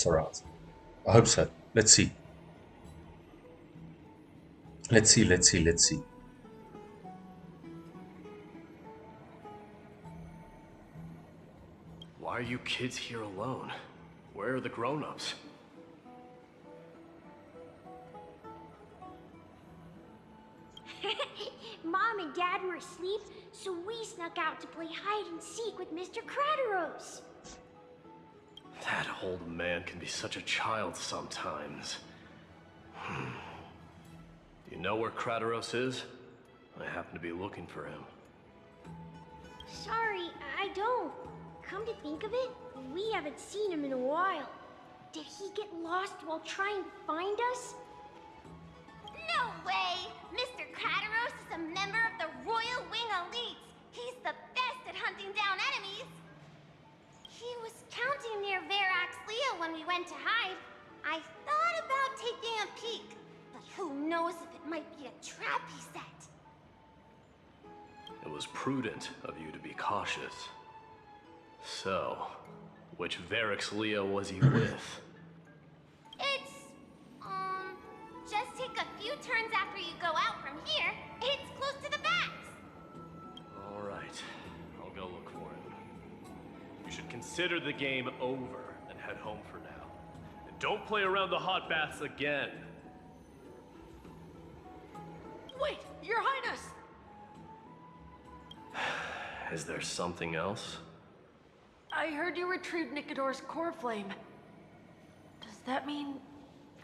around. I hope so. Let's see. Let's see, let's see, let's see. Why are you kids here alone? Where are the grown-ups? Mom and Dad were asleep, so we snuck out to play hide and seek with Mr. Crateros. That old man can be such a child sometimes. Do you know where Crateros is? I happen to be looking for him. Sorry, I don't. Come to think of it, we haven't seen him in a while. Did he get lost while trying to find us? No way! Mr. Crateros is a member of the Royal Wing Elites. He's the best at hunting down enemies. He was counting near Verax Leo when we went to hide. I thought about taking a peek, but who knows if it might be a trap he set. It was prudent of you to be cautious. So, which Verax Leo was he with? It's, just take a few turns after you go out from here. It's close to the backs. Alright, I'll go look for him. You should consider the game over and head home for now. And don't play around the hot baths again. Wait, Your Highness! Is there something else? I heard you retrieved Nicodor's core flame. Does that mean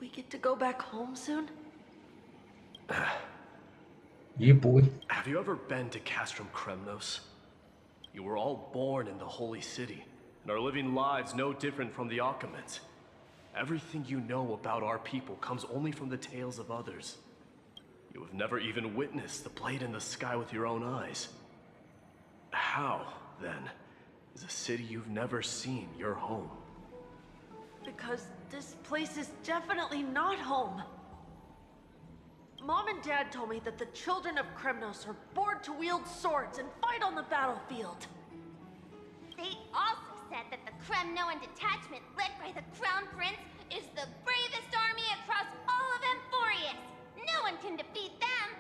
we get to go back home soon? Yeah, boy. Have you ever been to Castrum Kremnos? You were all born in the Holy City, and are living lives no different from the Occamants. Everything you know about our people comes only from the tales of others. You have never even witnessed the blade in the sky with your own eyes. How, then, is a city you've never seen your home? Because this place is definitely not home. Mom and Dad told me that the children of Kremnos are born to wield swords and fight on the battlefield. They also said that the Kremnoan detachment led by the Crown Prince is the bravest army across all of Amphoreus. No one can defeat them.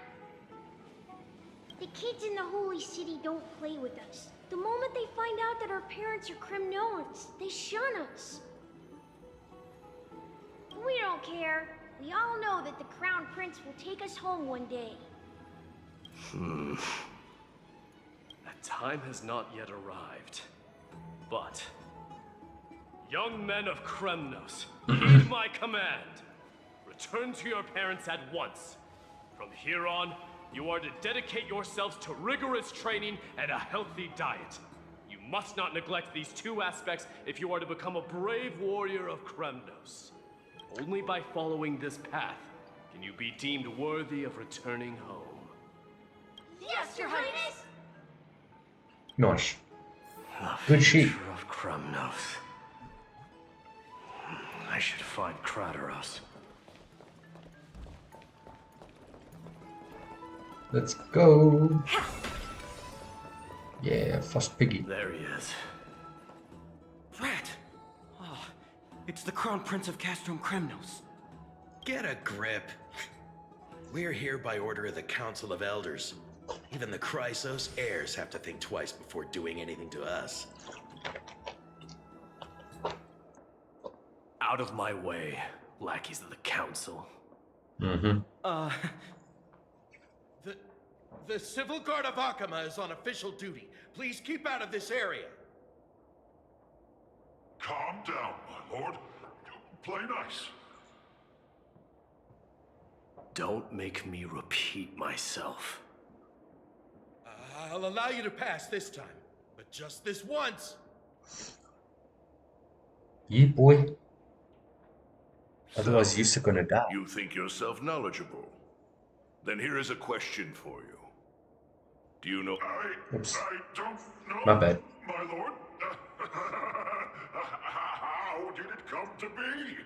The kids in the Holy City don't play with us. The moment they find out that our parents are Kremnoans, they shun us. We don't care. We all know that the Crown Prince will take us home one day. That time has not yet arrived. But, young men of Kremnos, heed my command. Return to your parents at once. From here on, you are to dedicate yourselves to rigorous training and a healthy diet. You must not neglect these two aspects if you are to become a brave warrior of Kremnos. Only by following this path can you be deemed worthy of returning home. Yes, Your Highness! Nice. The Good sheep. future of Kremnos. I should find Crateros. Let's go. Yeah, fast piggy. There he is. Rat! Oh, it's the Crown Prince of Castrum Kremnos. Get a grip. We're here by order of the Council of Elders. Even the Chrysos heirs have to think twice before doing anything to us. Out of my way, lackeys of the council. Mm-hmm. The Civil Guard of Akama is on official duty. Please keep out of this area. Calm down, my lord. Play nice. Don't make me repeat myself. I'll allow you to pass this time, but just this once. Yeah, boy. Otherwise, you're gonna die. You think yourself knowledgeable? Then here is a question for you. Do you know? Oops. I don't know. My bad. My lord. How did it come to be?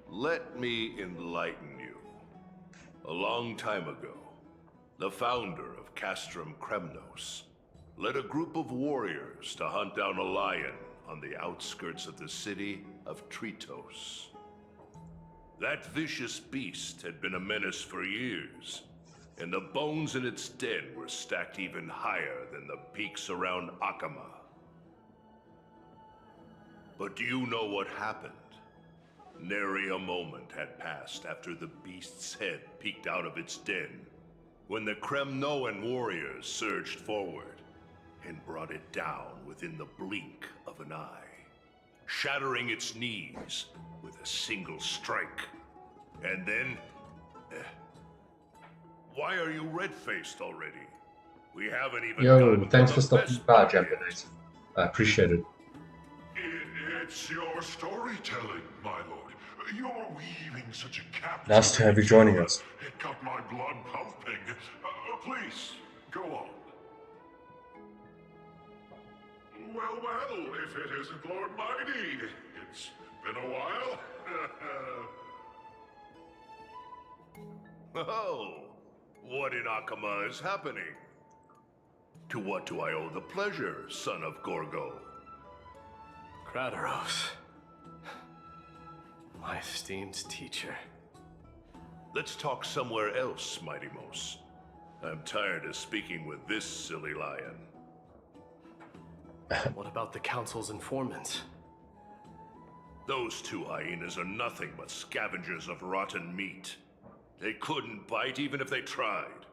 Let me enlighten you. A long time ago, the founder of Castrum Kremnos led a group of warriors to hunt down a lion on the outskirts of the city of Tritos. That vicious beast had been a menace for years, and the bones in its den were stacked even higher than the peaks around Akama. But do you know what happened? Nary a moment had passed after the beast's head peeked out of its den, when the Kremnoan warriors surged forward and brought it down within the blink of an eye, shattering its knees with a single strike. And then... why are you red-faced already? We haven't even Yo, gotten to thanks the for stopping best by, part yet. Japanese. I appreciate it. It's your storytelling, my lord. You're weaving such a captivating Nice to have you joining tale. us. It got my blood pumping. Please, go on. Well, if it isn't Lord Mighty. It's been a while. Oh, what in Akama is happening? To what do I owe the pleasure, son of Gorgo? Krataros. My esteemed teacher. Let's talk somewhere else, Mighty Mos. I'm tired of speaking with this silly lion. What about the Council's informants? Those two hyenas are nothing but scavengers of rotten meat. They couldn't bite even if they tried.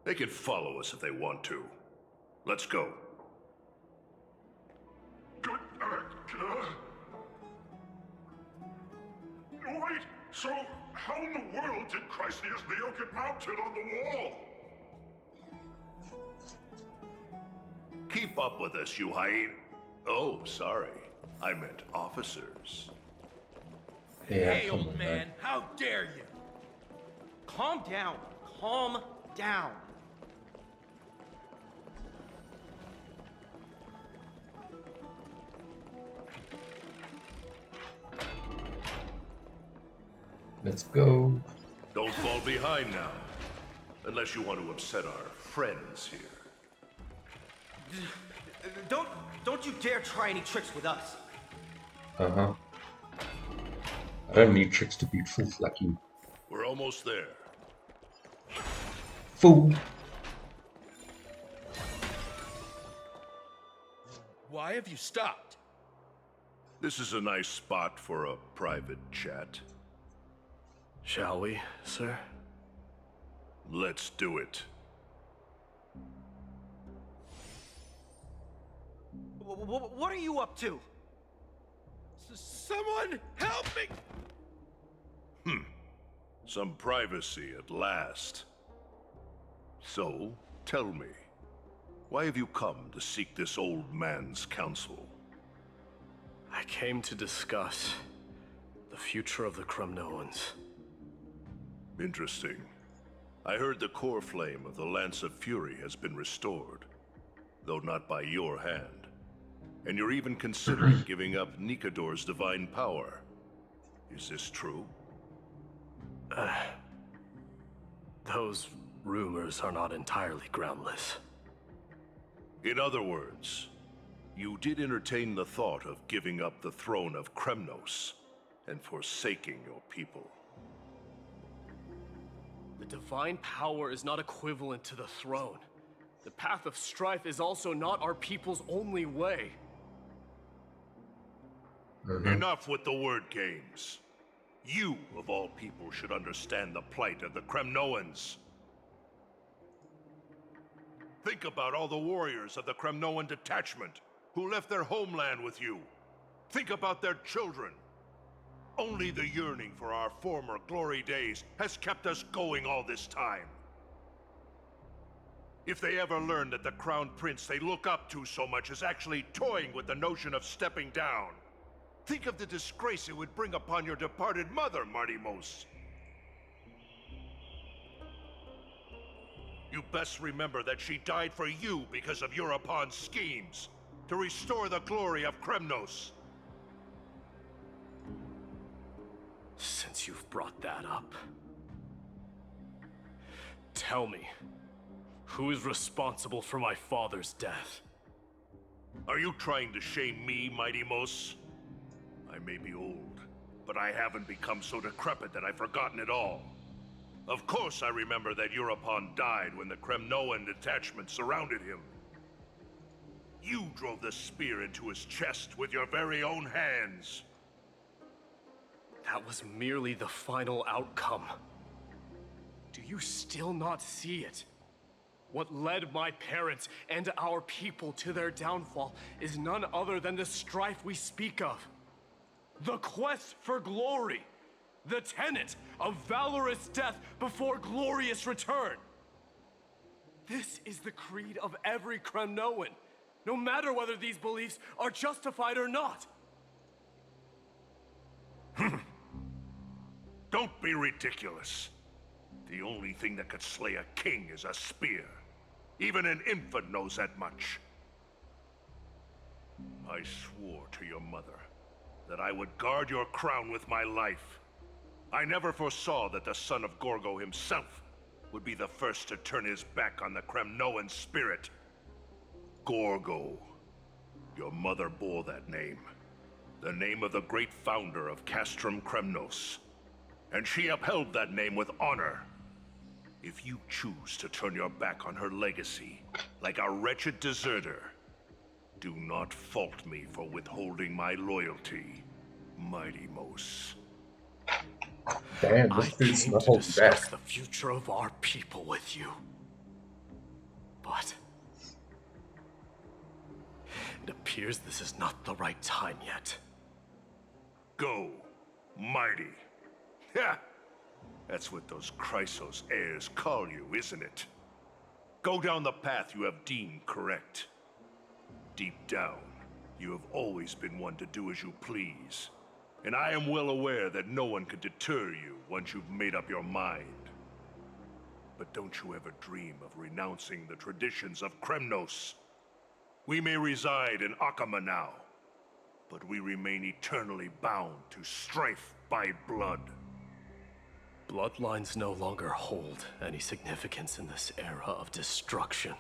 They can follow us if they want to. Let's go. Good. Wait, so how in the world did Chrysius Leo get mounted on the wall? Keep up with us, you hyena. Oh, sorry. I meant officers. Yeah, Hey, come old on, man, how dare you? Calm down. Calm down. Let's go. Don't fall behind now. Unless you want to upset our friends here. Don't you dare try any tricks with us. Uh-huh. I don't need tricks to beat fools like you. We're almost there. Fool! Why have you stopped? This is a nice spot for a private chat. Shall we, sir? Let's do it. What are you up to? Someone help me! Some privacy at last. So, tell me, why have you come to seek this old man's counsel? I came to discuss the future of the Kremnoans. Interesting. I heard the core flame of the Lance of Fury has been restored, though not by your hand. And you're even considering giving up Nikador's divine power. Is this true? Those rumors are not entirely groundless. In other words, you did entertain the thought of giving up the throne of Kremnos and forsaking your people. The divine power is not equivalent to the throne. The path of strife is also not our people's only way. Enough with the word games. You, of all people, should understand the plight of the Kremnoans. Think about all the warriors of the Kremnoan detachment who left their homeland with you. Think about their children. Only the yearning for our former glory days has kept us going all this time. If they ever learn that the Crown Prince they look up to so much is actually toying with the notion of stepping down, think of the disgrace it would bring upon your departed mother, Martimos. You best remember that she died for you because of Europon's schemes, to restore the glory of Kremnos. Since you've brought that up, tell me, Who is responsible for my father's death? Are you trying to shame me, Mighty Mos? I may be old, but I haven't become so decrepit that I've forgotten it all. Of course I remember that Europon died when the Kremnoan detachment surrounded him. You drove the spear into his chest with your very own hands. That was merely the final outcome. Do you still not see it? What led my parents and our people to their downfall is none other than the strife we speak of. The quest for glory. The tenet of valorous death before glorious return. This is the creed of every Kremnoan, no matter whether these beliefs are justified or not. Don't be ridiculous. The only thing that could slay a king is a spear. Even an infant knows that much. I swore to your mother that I would guard your crown with my life. I never foresaw that the son of Gorgo himself would be the first to turn his back on the Kremnoan spirit. Gorgo. Your mother bore that name. The name of the great founder of Castrum Kremnos. And she upheld that name with honor. If you choose to turn your back on her legacy, like a wretched deserter, do not fault me for withholding my loyalty, Mighty Mos. Damn, I this dude's came not to holding discuss back. the future of our people with you. But it appears this is not the right time yet. Go, Mighty. Ha! That's what those Chrysos heirs call you, isn't it? Go down the path you have deemed correct. Deep down, you have always been one to do as you please. And I am well aware that no one can deter you once you've made up your mind. But don't you ever dream of renouncing the traditions of Kremnos. We may reside in Akama now, but we remain eternally bound to strife by blood. Bloodlines no longer hold any significance in this era of destruction.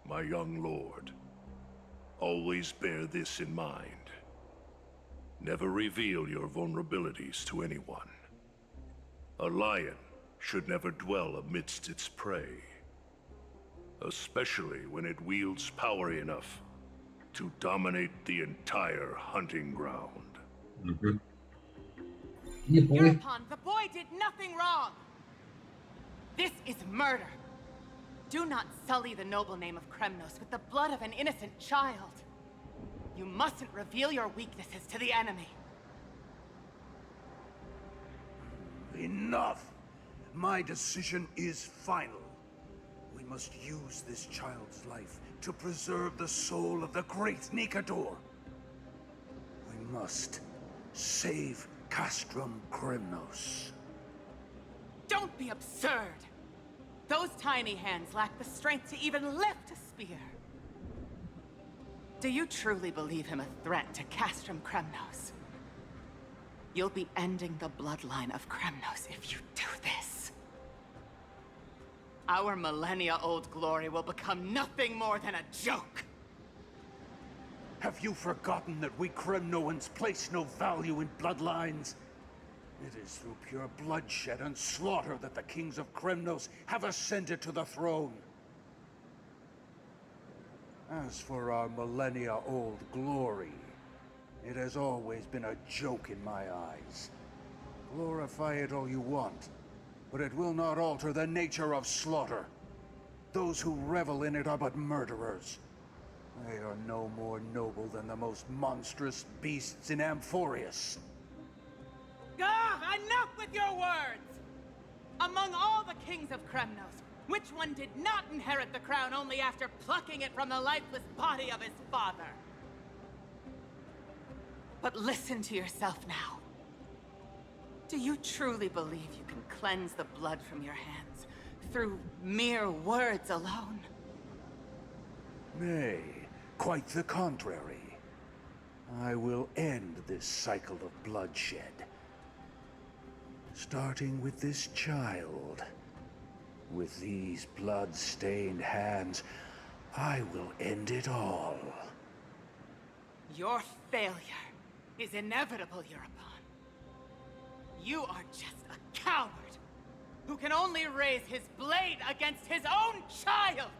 My young lord, always bear this in mind. Never reveal your vulnerabilities to anyone. A lion should never dwell amidst its prey, especially when it wields power enough to dominate the entire hunting ground. Mm-hmm. Yeah, boy. Hereupon, the boy did nothing wrong. This is murder. Do not sully the noble name of Kremnos with the blood of an innocent child. You mustn't reveal your weaknesses to the enemy. Enough! My decision is final. We must use this child's life to preserve the soul of the great Nikador. We must save Castrum Kremnos. Don't be absurd! Those tiny hands lack the strength to even lift a spear. Do you truly believe him a threat to Castrum Kremnos? You'll be ending the bloodline of Kremnos if you do this. Our millennia-old glory will become nothing more than a joke. Have you forgotten that we Kremnoans place no value in bloodlines? It is through pure bloodshed and slaughter that the kings of Kremnos have ascended to the throne. As for our millennia-old glory, it has always been a joke in my eyes. Glorify it all you want, but it will not alter the nature of slaughter. Those who revel in it are but murderers. They are no more noble than the most monstrous beasts in Amphoreus. Ah, enough with your words! Among all the kings of Kremnos, which one did not inherit the crown only after plucking it from the lifeless body of his father? But listen to yourself now. Do you truly believe you can cleanse the blood from your hands through mere words alone? Nay, quite the contrary. I will end this cycle of bloodshed. Starting with this child, With these blood-stained hands, I will end it all. Your failure is inevitable, Eurepon. You are just a coward who can only raise his blade against his own child!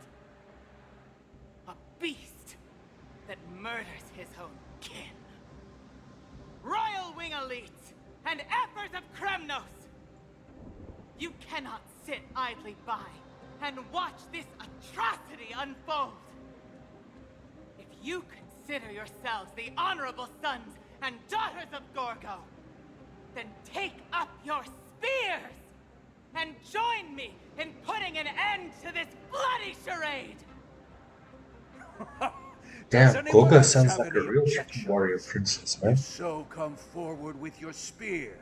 A beast that murders his own kin. Royal Wing elites and Ephors of Kremnos! You cannot sit idly by and watch this atrocity unfold. If you consider yourselves the honorable sons and daughters of Gorgo, then take up your spears and join me in putting an end to this bloody charade! Damn, Goga sounds like a real fucking warrior princess, man. If so, come forward with your spear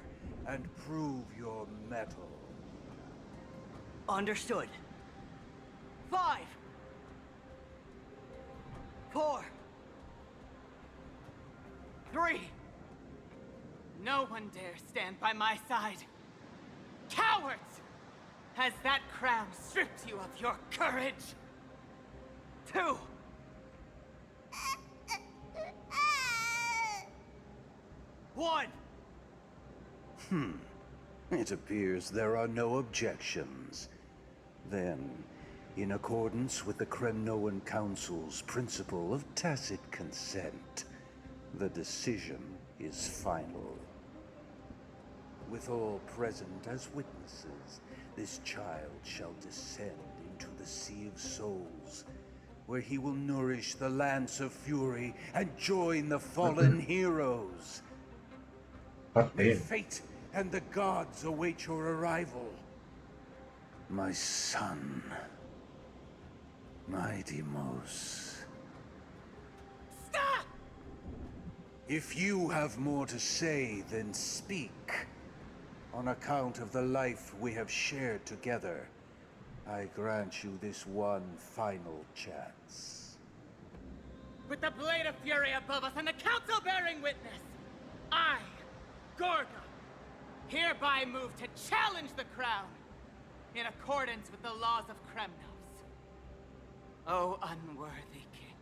and prove your mettle. Understood. 5, 4, 3. No one dare stand by my side. Cowards! Has that crown stripped you of your courage? 2. One. It appears there are no objections. Then, in accordance with the Kremnoan Council's principle of tacit consent, the decision is final. With all present as witnesses, this child shall descend into the Sea of Souls, where he will nourish the Lance of Fury and join the fallen heroes. May fate and the gods await your arrival. My son, my Deimos. Stop! If you have more to say, then speak. On account of the life we have shared together, I grant you this one final chance. With the Blade of Fury above us and the Council bearing witness, I, Gorgo, hereby move to challenge the crown in accordance with the laws of Kremnos. O unworthy king,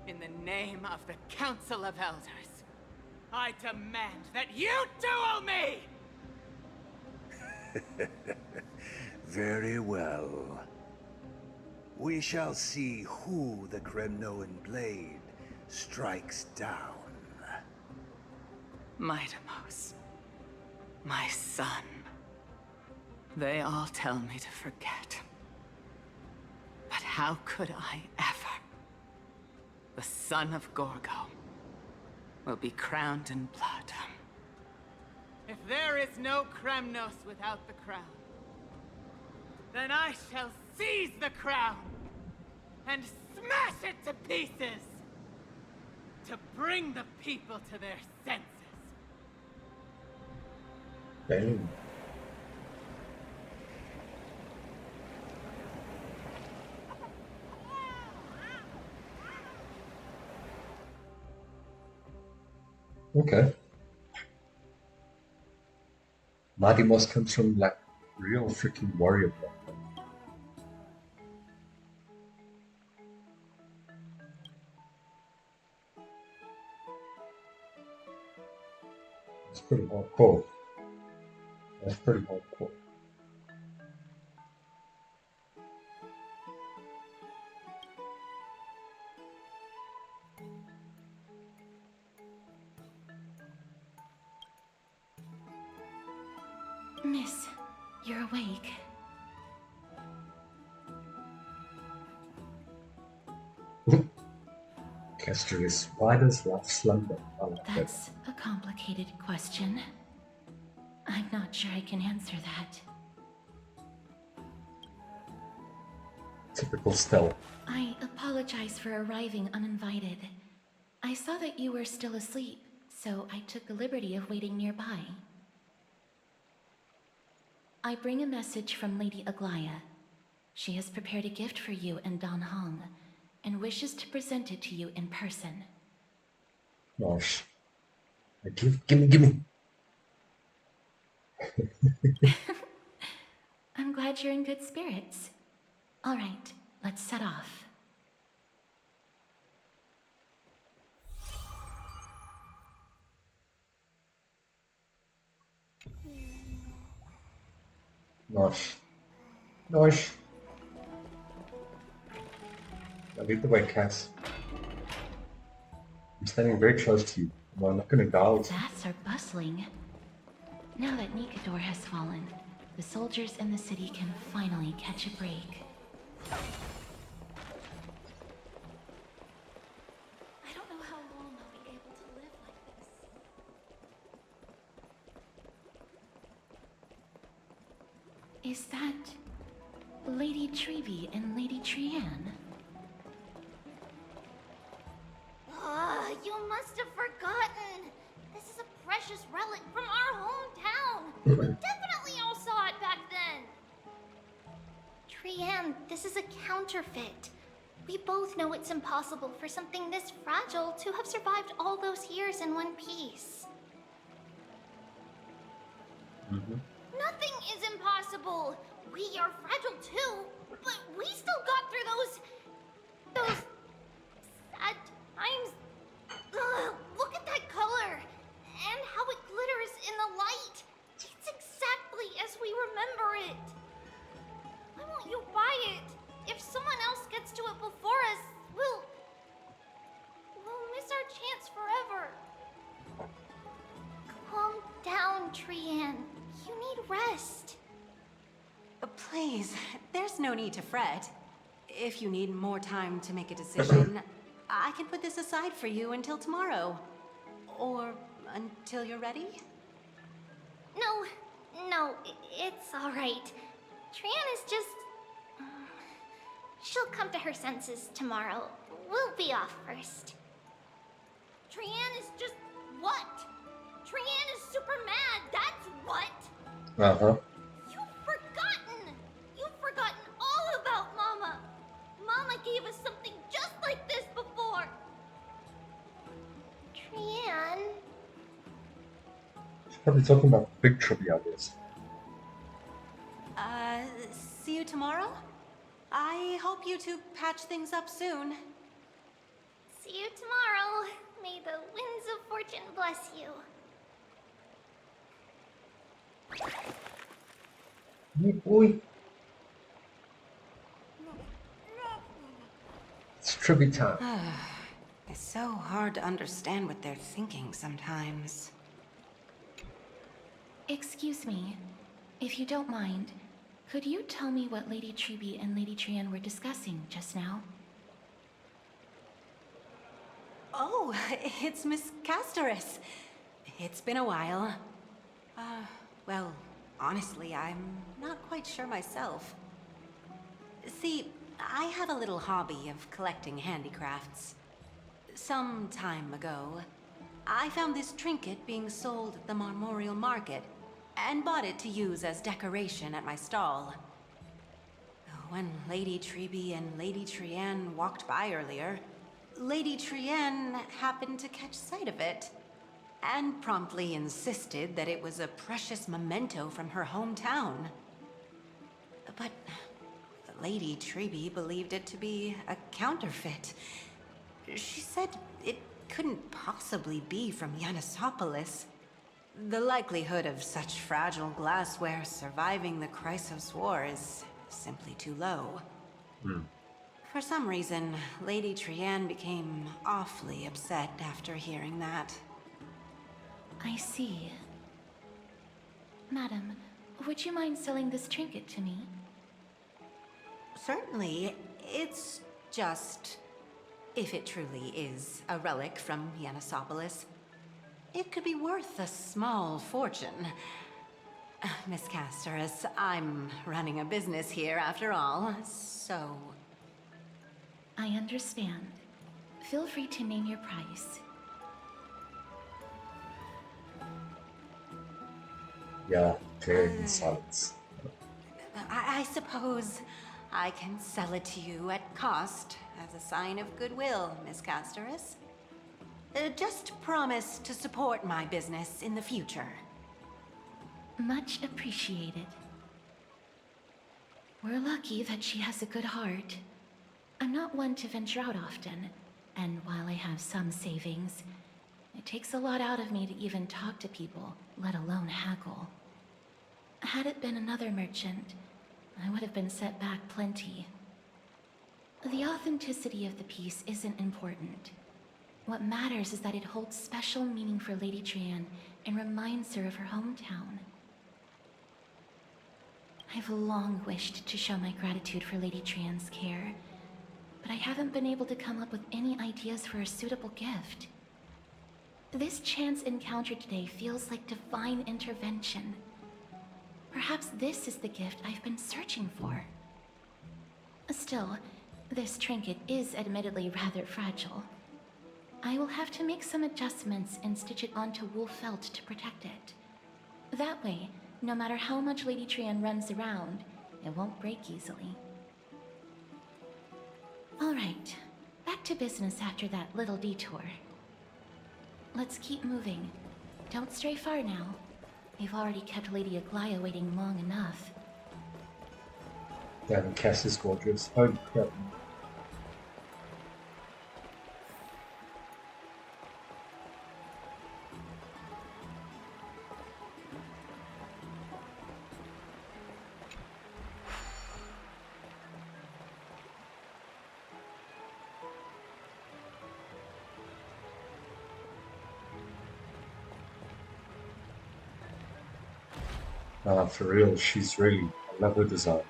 in the name of the Council of Elders, I demand that you duel me! Very well. We shall see who the Kremnoan blade strikes down. My Deimos, my son. They all tell me to forget. But how could I ever? The son of Gorgo will be crowned in blood. If there is no Kremnos without the crown, then I shall seize the crown and smash it to pieces to bring the people to their senses. Damn. Okay. Madimos comes from like real freaking warrior blood. It's pretty hardcore. That's pretty hardcore. Miss, you're awake. Kestrel, why does love slumber? I like that. That's a complicated question. I'm not sure I can answer that. Typical Stell. I apologize for arriving uninvited. I saw that you were still asleep, so I took the liberty of waiting nearby. I bring a message from Lady Aglaya. She has prepared a gift for you and Dan Hong, and wishes to present it to you in person. Nice. Gimme. I'm glad you're in good spirits. All right, let's set off. Nice. Nice. Now lead the way, Cass. I'm standing very close to you. I'm not gonna gouge. The bats are bustling. Now that Nicanor has fallen, the soldiers in the city can finally catch a break. I don't know how long I'll be able to live like this. Is that Lady Trevi and Lady Trianne? You must have forgotten. This is a precious relic from our hometown. Definitely all saw it back then. Trianne, this is a counterfeit. We both know it's impossible for something this fragile to have survived all those years in one piece. Nothing is impossible. We are fragile too, but we still got through those sad times. Ugh, look at that color and how it glitters in the light. It's exactly as we remember it. Why won't you buy it? If someone else gets to it before us, we'll miss our chance forever. Calm down, Trianne. You need rest. Please, there's no need to fret. If you need more time to make a decision, I can put this aside for you until tomorrow. Or until you're ready? No, it's all right. Trianne is just... she'll come to her senses tomorrow. We'll be off first. Trianne is just what? Trianne is super mad, that's what! Uh-huh. You've forgotten all about Mama. Mama gave us something just like this before. Trianne... She's probably talking about big trivia, I guess. See you tomorrow? I hope you two patch things up soon. See you tomorrow. May the winds of fortune bless you. Hey, boy. It's trivia time. It's so hard to understand what they're thinking sometimes. Excuse me, if you don't mind, could you tell me what Lady Trevi and Lady Trianne were discussing just now? Oh, it's Miss Castoris. It's been a while. Well, honestly, I'm not quite sure myself. See, I have a little hobby of collecting handicrafts. Some time ago, I found this trinket being sold at the Memorial Market and bought it to use as decoration at my stall. When Lady Trevi and Lady Trianne walked by earlier, Lady Trianne happened to catch sight of it and promptly insisted that it was a precious memento from her hometown. But Lady Trevi believed it to be a counterfeit. She said it couldn't possibly be from Yanisopolis. The likelihood of such fragile glassware surviving the Chrysos War is simply too low. For some reason, Lady Trianne became awfully upset after hearing that. I see. Madam, would you mind selling this trinket to me? Certainly. It's just... if it truly is a relic from Yanisopolis, it could be worth a small fortune. Miss Castoris, I'm running a business here after all, so... I understand. Feel free to name your price. Yeah, clear in silence. I suppose I can sell it to you at cost as a sign of goodwill, Miss Castoris. Just promise to support my business in the future. Much appreciated. We're lucky that she has a good heart. I'm not one to venture out often, and while I have some savings, it takes a lot out of me to even talk to people, let alone haggle. Had it been another merchant, I would have been set back plenty. The authenticity of the piece isn't important. What matters is that it holds special meaning for Lady Trian and reminds her of her hometown. I've long wished to show my gratitude for Lady Trian's care, but I haven't been able to come up with any ideas for a suitable gift. This chance encounter today feels like divine intervention. Perhaps this is the gift I've been searching for. Still, this trinket is admittedly rather fragile. I will have to make some adjustments and stitch it onto wool felt to protect it. That way, no matter how much Lady Trian runs around, it won't break easily. Alright, back to business after that little detour. Let's keep moving. Don't stray far now. We've already kept Lady Aglaia waiting long enough. Damn, Cass is gorgeous. Holy crap. For real, she's really, I love her design.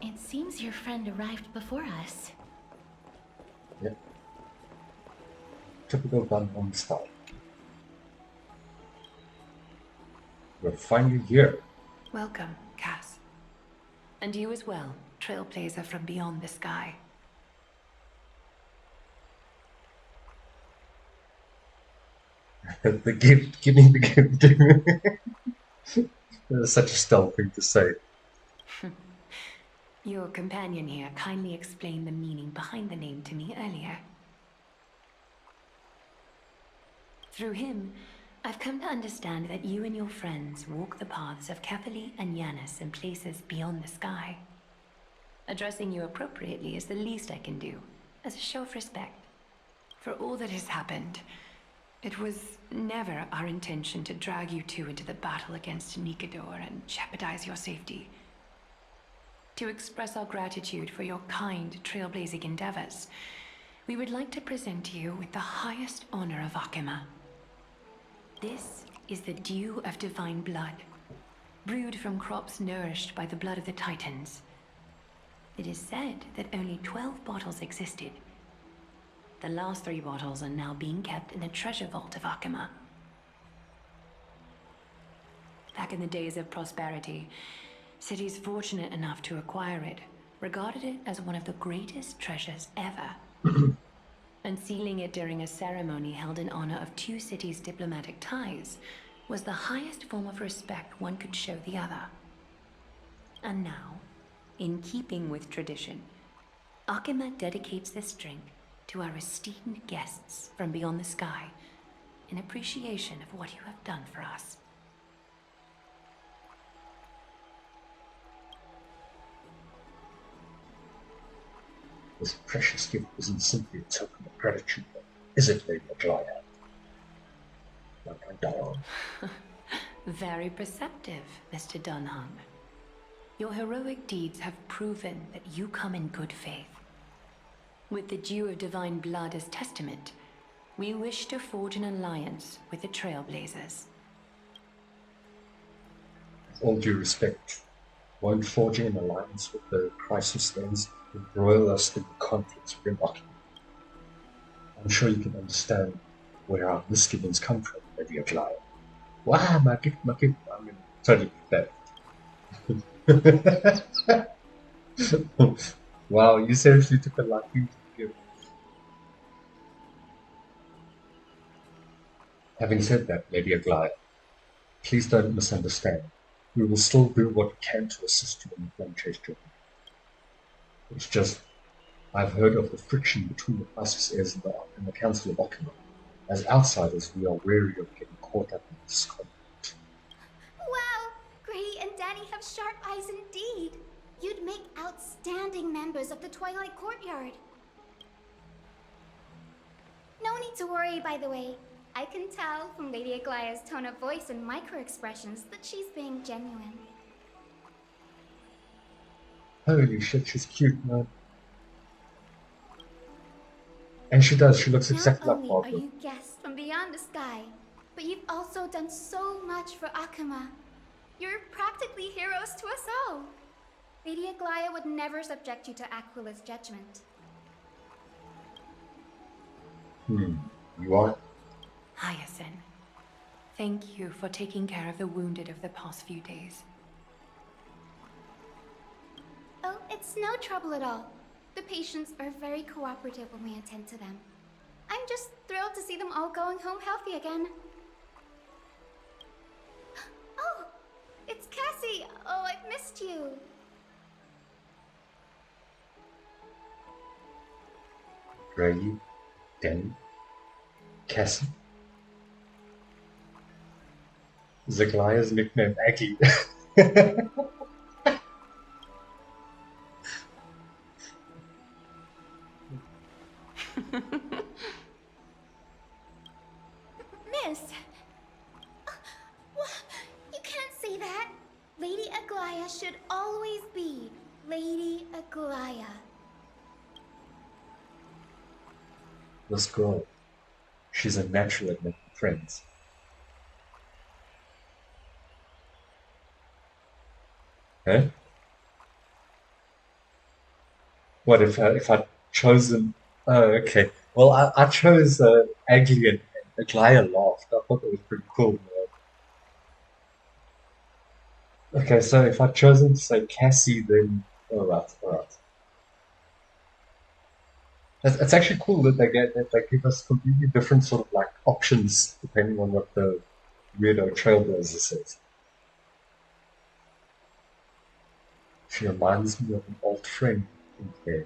It seems your friend arrived before us. Yep. Typical Gunhorn style. We're finally here. Welcome, Cass. And you as well, trailblazer from beyond the sky. The gift, giving the gift. That's such a stealth thing to say. Your companion here kindly explained the meaning behind the name to me earlier. Through him, I've come to understand that you and your friends walk the paths of Kefali and Yanis in places beyond the sky. Addressing you appropriately is the least I can do, as a show of respect. For all that has happened, it was never our intention to drag you two into the battle against Nikador and jeopardize your safety. To express our gratitude for your kind, trailblazing endeavors, we would like to present to you with the highest honor of Akima. This is the dew of divine blood, brewed from crops nourished by the blood of the Titans. It is said that only 12 bottles existed. The last 3 bottles are now being kept in the treasure vault of Akima. Back in the days of prosperity, cities fortunate enough to acquire it regarded it as one of the greatest treasures ever. Unsealing it during a ceremony held in honor of 2 cities' diplomatic ties was the highest form of respect one could show the other. And now, in keeping with tradition, Akima dedicates this drink to our esteemed guests from beyond the sky in appreciation of what you have done for us. This precious gift isn't simply a token of gratitude, is it, Lady Aglaia? Like my dog. Very perceptive, Mr. Dunhung. Your heroic deeds have proven that you come in good faith. With the dew of divine blood as testament, we wish to forge an alliance with the Trailblazers. With all due respect, won't forging an alliance with the Crisis Lens embroil us in conflicts with Akima? I'm sure you can understand where our misgivings come from, Lady Aglaia. Wow, my gift, I'm going to totally that. Wow, you seriously took a liking to the gift. Having said that, Lady Aglaia, please don't misunderstand. We will still do what we can to assist you in the flame chase journey. It's just, I've heard of the friction between the crisis heirs and the Council of Occupy. As outsiders, we are wary of getting caught up in this conflict. Wow! Gray and Danny have sharp eyes indeed. You'd make outstanding members of the Twilight Courtyard. No need to worry, by the way. I can tell from Lady Aglaya's tone of voice and micro-expressions that she's being genuine. Holy shit, she's cute, man. And she does, she looks exactly like Not only Barbara. are you guests from beyond the sky, but you've also done so much for Akuma. You're practically heroes to us all. Lady Aglaya would never subject you to Aquila's judgment. You are? Hyacinth, thank you for taking care of the wounded of the past few days. Oh, it's no trouble at all. The patients are very cooperative when we attend to them. I'm just thrilled to see them all going home healthy again. Oh, it's Cassie. Oh, I've missed you. Gray, Danny, Cassie. Zaglaya's nickname Aggie. Miss! You can't say that. Lady Aglaya should always be Lady Aglaya. This girl, she's a natural at making friends. Huh? What if I'd chosen? Oh, okay. Well, I chose Aggie and Aglaya laughed. I thought that was pretty cool. Okay, so if I'd chosen to say Cassie, then all right. It's actually cool that they give us completely different sort of like options depending on what the weirdo trailblazer says. She reminds me of an old friend in there.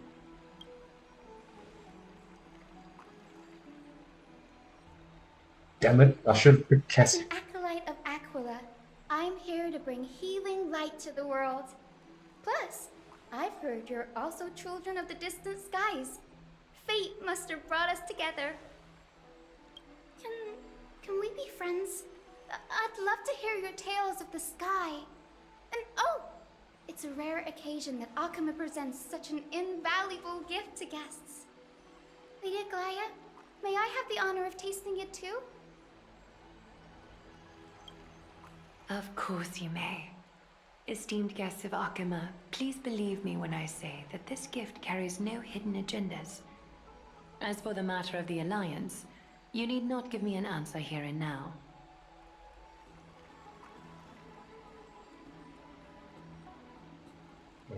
Damn it, I should have picked As Cassie. an acolyte of Aquila, I'm here to bring healing light to the world. Plus, I've heard you're also children of the distant skies. Fate must have brought us together. Can we be friends? I'd love to hear your tales of the sky. And oh, it's a rare occasion that Akuma presents such an invaluable gift to guests. Lady Aglaya, may I have the honor of tasting it too? Of course you may. Esteemed guests of Akuma, please believe me when I say that this gift carries no hidden agendas. As for the matter of the Alliance, you need not give me an answer here and now.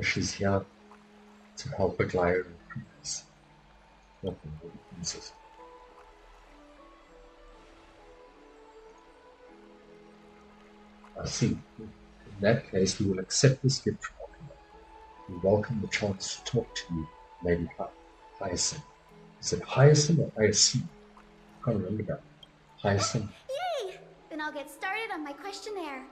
She's here to help Aglaya and Princess. Nothing more than Princess. I see. In that case, we will accept this gift from Akuma. We welcome the chance to talk to you, Lady Hyacinth. Is it Hyacinth or Hyacinth? I can't remember that. Hyacinth. Yay! Then I'll get started on my questionnaire.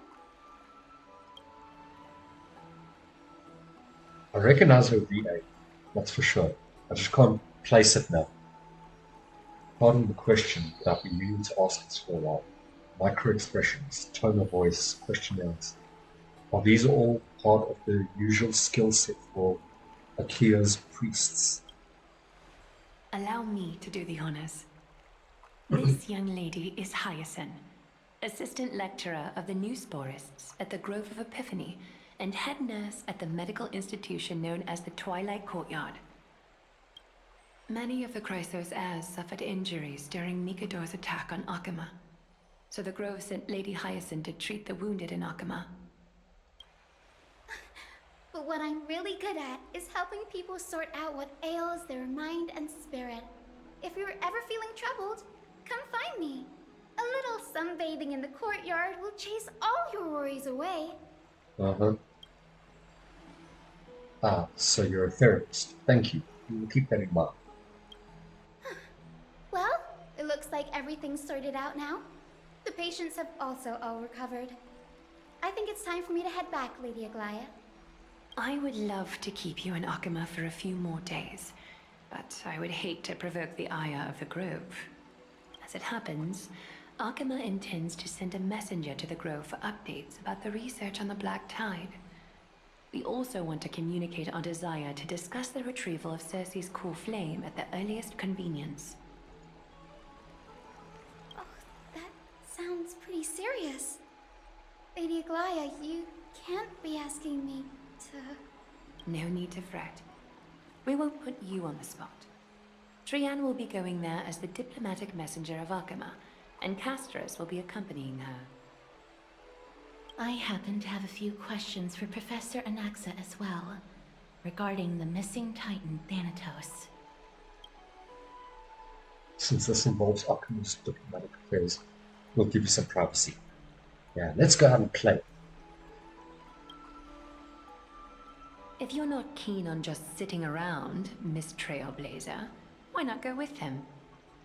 I recognize her VA, that's for sure. I just can't place it now. Pardon the question, but I've been meaning to ask this for a while. Micro-expressions, tone of voice, questionnaires. Are these all part of the usual skill set for Akia's priests? Allow me to do the honors. This young lady is Hyacinth, assistant lecturer of the new sporists at the Grove of Epiphany and head nurse at the medical institution known as the Twilight Courtyard. Many of the Chrysos heirs suffered injuries during Nikador's attack on Akuma, so the Grove sent Lady Hyacinth to treat the wounded in Akuma. But what I'm really good at is helping people sort out what ails their mind and spirit. If you're ever feeling troubled, come find me. A little sunbathing in the courtyard will chase all your worries away. Uh-huh. Ah, so you're a therapist. Thank you. We will keep that in mind. Well, it looks like everything's sorted out now. The patients have also all recovered. I think it's time for me to head back, Lady Aglaya. I would love to keep you in Akama for a few more days, but I would hate to provoke the ire of the Grove. As it happens, Akama intends to send a messenger to the Grove for updates about the research on the Black Tide. We also want to communicate our desire to discuss the retrieval of Circe's core flame at the earliest convenience. Oh, that sounds pretty serious. Lady Aglaya, you can't be asking me to... No need to fret. We won't put you on the spot. Trian will be going there as the diplomatic messenger of Akama, and Castris will be accompanying her. I happen to have a few questions for Professor Anaxa as well, regarding the missing Titan Thanatos. Since this involves Akama's diplomatic affairs, we'll give you some privacy. Yeah, let's go out and play. If you're not keen on just sitting around, Miss Trailblazer, why not go with him?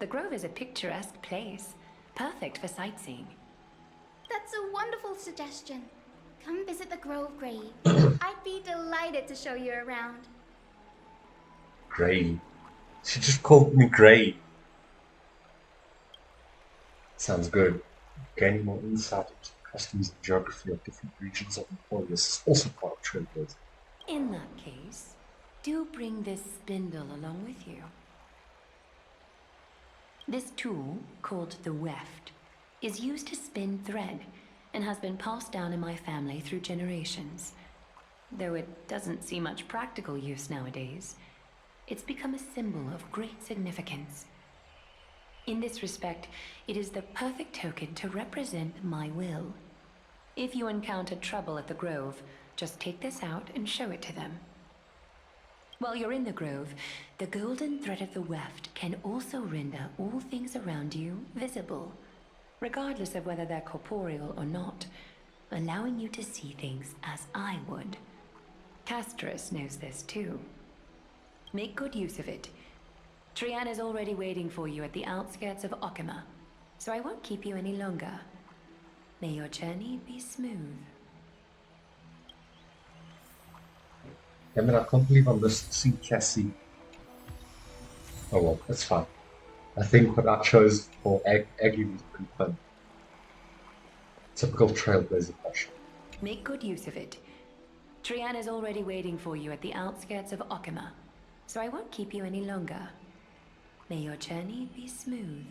The Grove is a picturesque place, perfect for sightseeing. That's a wonderful suggestion. Come visit the Grove Grave. I'd be delighted to show you around. Gray. She just called me Gray. Sounds good. Gaining more insight into the customs and geography of different regions of Amphoreus is also part of Trailblazer. In that case, do bring this spindle along with you. This tool, called the weft, is used to spin thread and has been passed down in my family through generations. Though it doesn't see much practical use nowadays, it's become a symbol of great significance. In this respect, it is the perfect token to represent my will. If you encounter trouble at the Grove, just take this out and show it to them. While you're in the Grove, the golden thread of the weft can also render all things around you visible, regardless of whether they're corporeal or not, allowing you to see things as I would. Castris knows this too. Make good use of it. Trian is already waiting for you at the outskirts of Akama, so I won't keep you any longer. May your journey be smooth. Damn it, I can't believe I missed seeing Cassie. Oh well, that's fine. I think what I chose for Aggie was pretty fun. Typical Trailblazer fashion. Make good use of it. Trian is already waiting for you at the outskirts of Akama, so I won't keep you any longer. May your journey be smooth.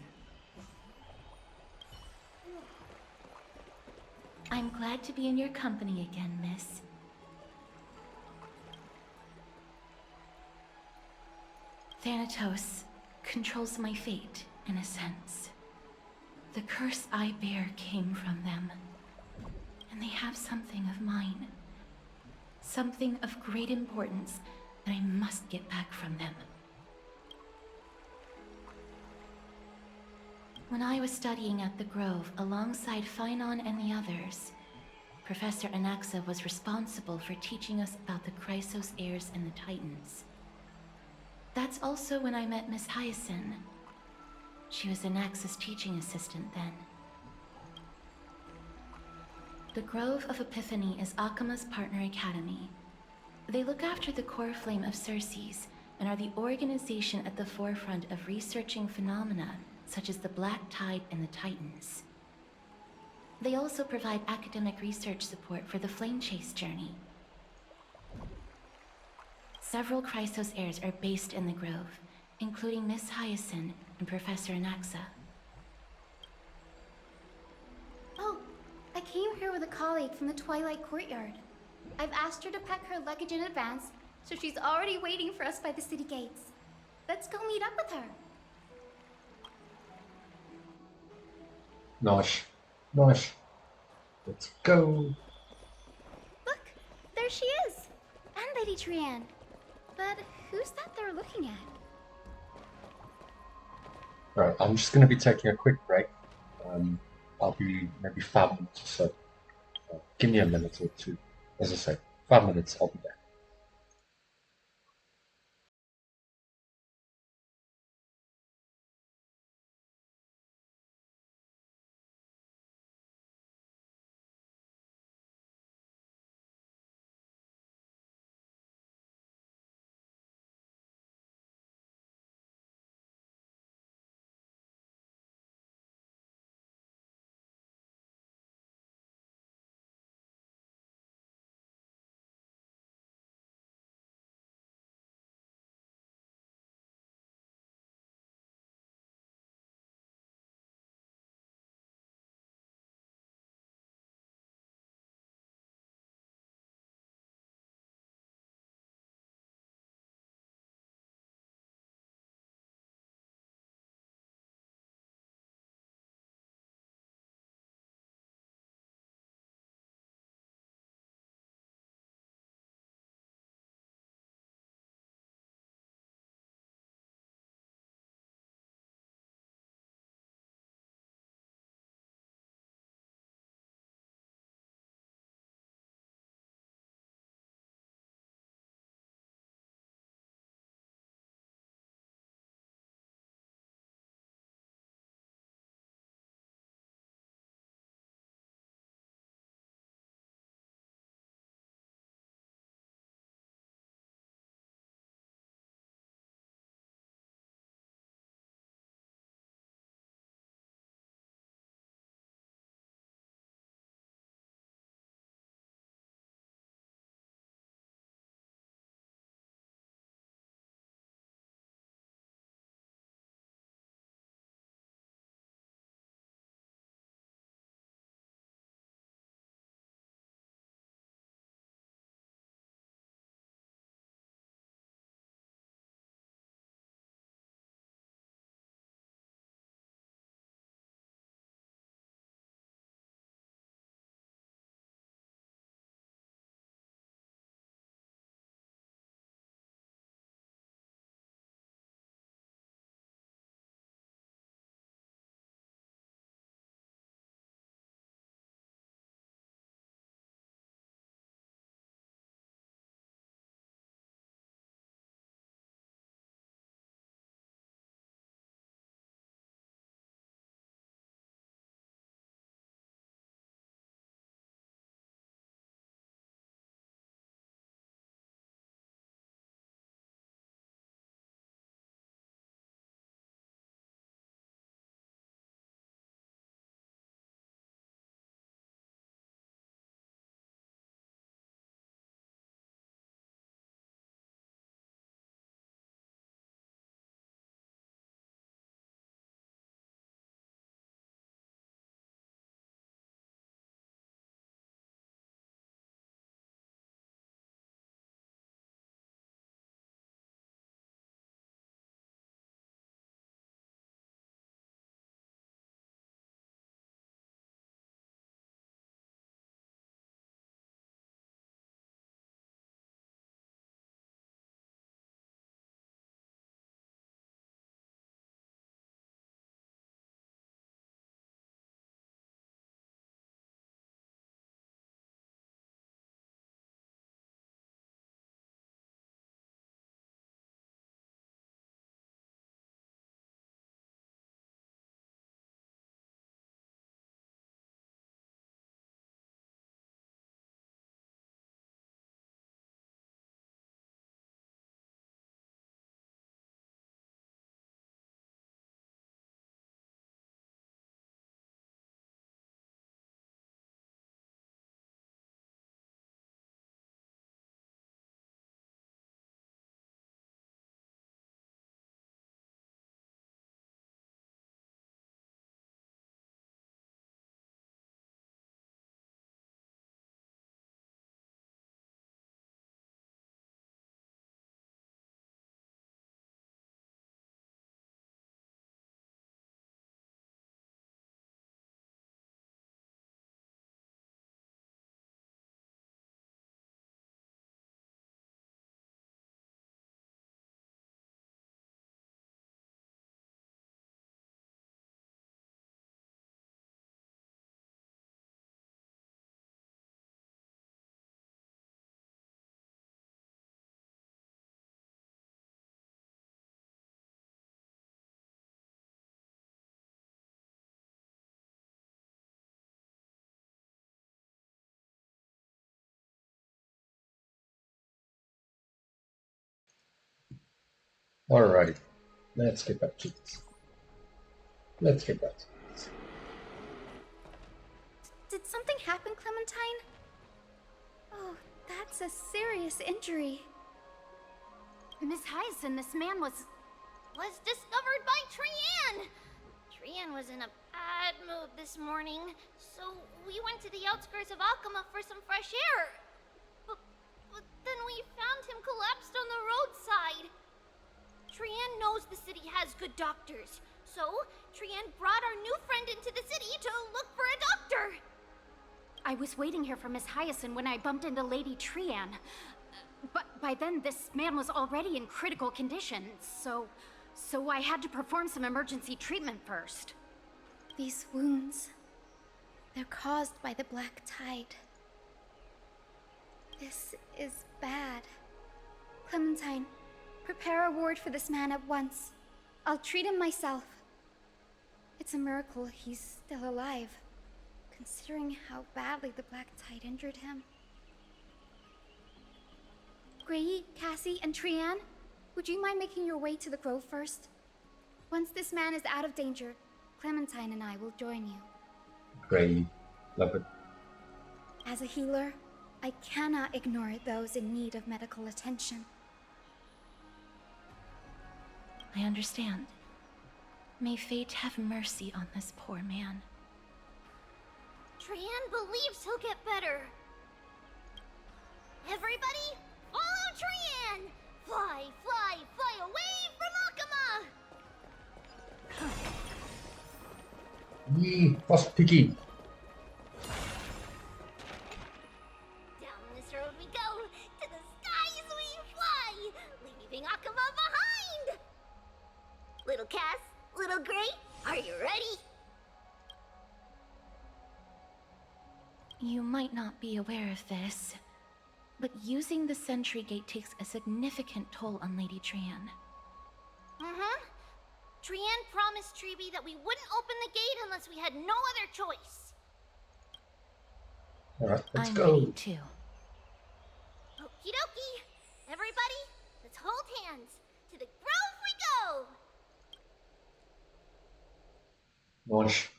I'm glad to be in your company again, miss. Thanatos controls my fate, in a sense. The curse I bear came from them, and they have something of mine. Something of great importance that I must get back from them. When I was studying at the Grove alongside Phynon and the others, Professor Anaxa was responsible for teaching us about the Chrysos heirs and the Titans. That's also when I met Miss Hyacinth. She was Anaxa's teaching assistant then. The Grove of Epiphany is Akama's partner academy. They look after the core flame of Circe's and are the organization at the forefront of researching phenomena such as the Black Tide and the Titans. They also provide academic research support for the Flame Chase journey. Several Chrysos heirs are based in the Grove, including Miss Hyacinth and Professor Anaxa. Oh, I came here with a colleague from the Twilight Courtyard. I've asked her to pack her luggage in advance, so she's already waiting for us by the city gates. Let's go meet up with her. Nice. Nice. Let's go. Look, there she is. And Lady Trian. But who's that they're looking at? Right, I'm just going to be taking a quick break. I'll be maybe 5 minutes or so. Give me a minute or two. As I say, 5 minutes, I'll be back. Alrighty, let's get back to this. Let's get back to this. Did something happen, Clementine? Oh, that's a serious injury. Miss Hyacinth, this man was discovered by Trian! Trian was in a bad mood this morning, so we went to the outskirts of Akama for some fresh air. But then we found him collapsed on the roadside. Trian knows the city has good doctors, so Trian brought our new friend into the city to look for a doctor. I was waiting here for Miss Hyacinth when I bumped into Lady Trian. But by then, this man was already in critical condition, so I had to perform some emergency treatment first. These wounds, they're caused by the black tide. This is bad. Clementine, prepare a ward for this man at once. I'll treat him myself. It's a miracle he's still alive, considering how badly the black tide injured him. Gray, Cassie, and Trian, would you mind making your way to the grove first? Once this man is out of danger, Clementine and I will join you. Great. Love it. As a healer, I cannot ignore those in need of medical attention. I understand. May fate have mercy on this poor man. Trian believes he'll get better. Everybody, follow Trian! Fly, fly, fly away from Akama! Yee, fast piggy. Down this road we go, to the skies we fly, leaving Akama behind! Little Cass, little Gray, are you ready? You might not be aware of this, but using the sentry gate takes a significant toll on Lady Trian. Trian promised Treeby that we wouldn't open the gate unless we had no other choice. Alright, let's I'm go. ready too. Okie dokie. Everybody, let's hold hands. To the grove we go! Nice.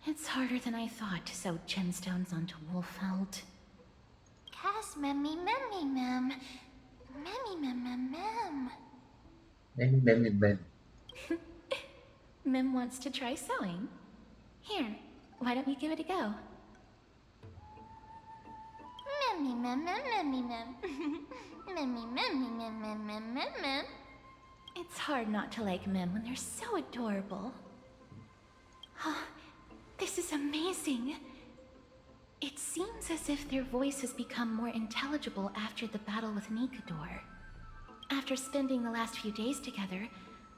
It's harder than I thought to sew gemstones onto Wolfeld. Cass, memmy, memmy, mem. Memmy, mem, mem, mem. Mem. Mim wants to try sewing. Here, why don't you give it a go? Memmy, mem, mem, memmy, mem. Memmy, memmy, mem, mem, mem, mem, mem. It's hard not to like Mim when they're so adorable. Oh, this is amazing. It seems as if their voice has become more intelligible after the battle with Nikador. After spending the last few days together,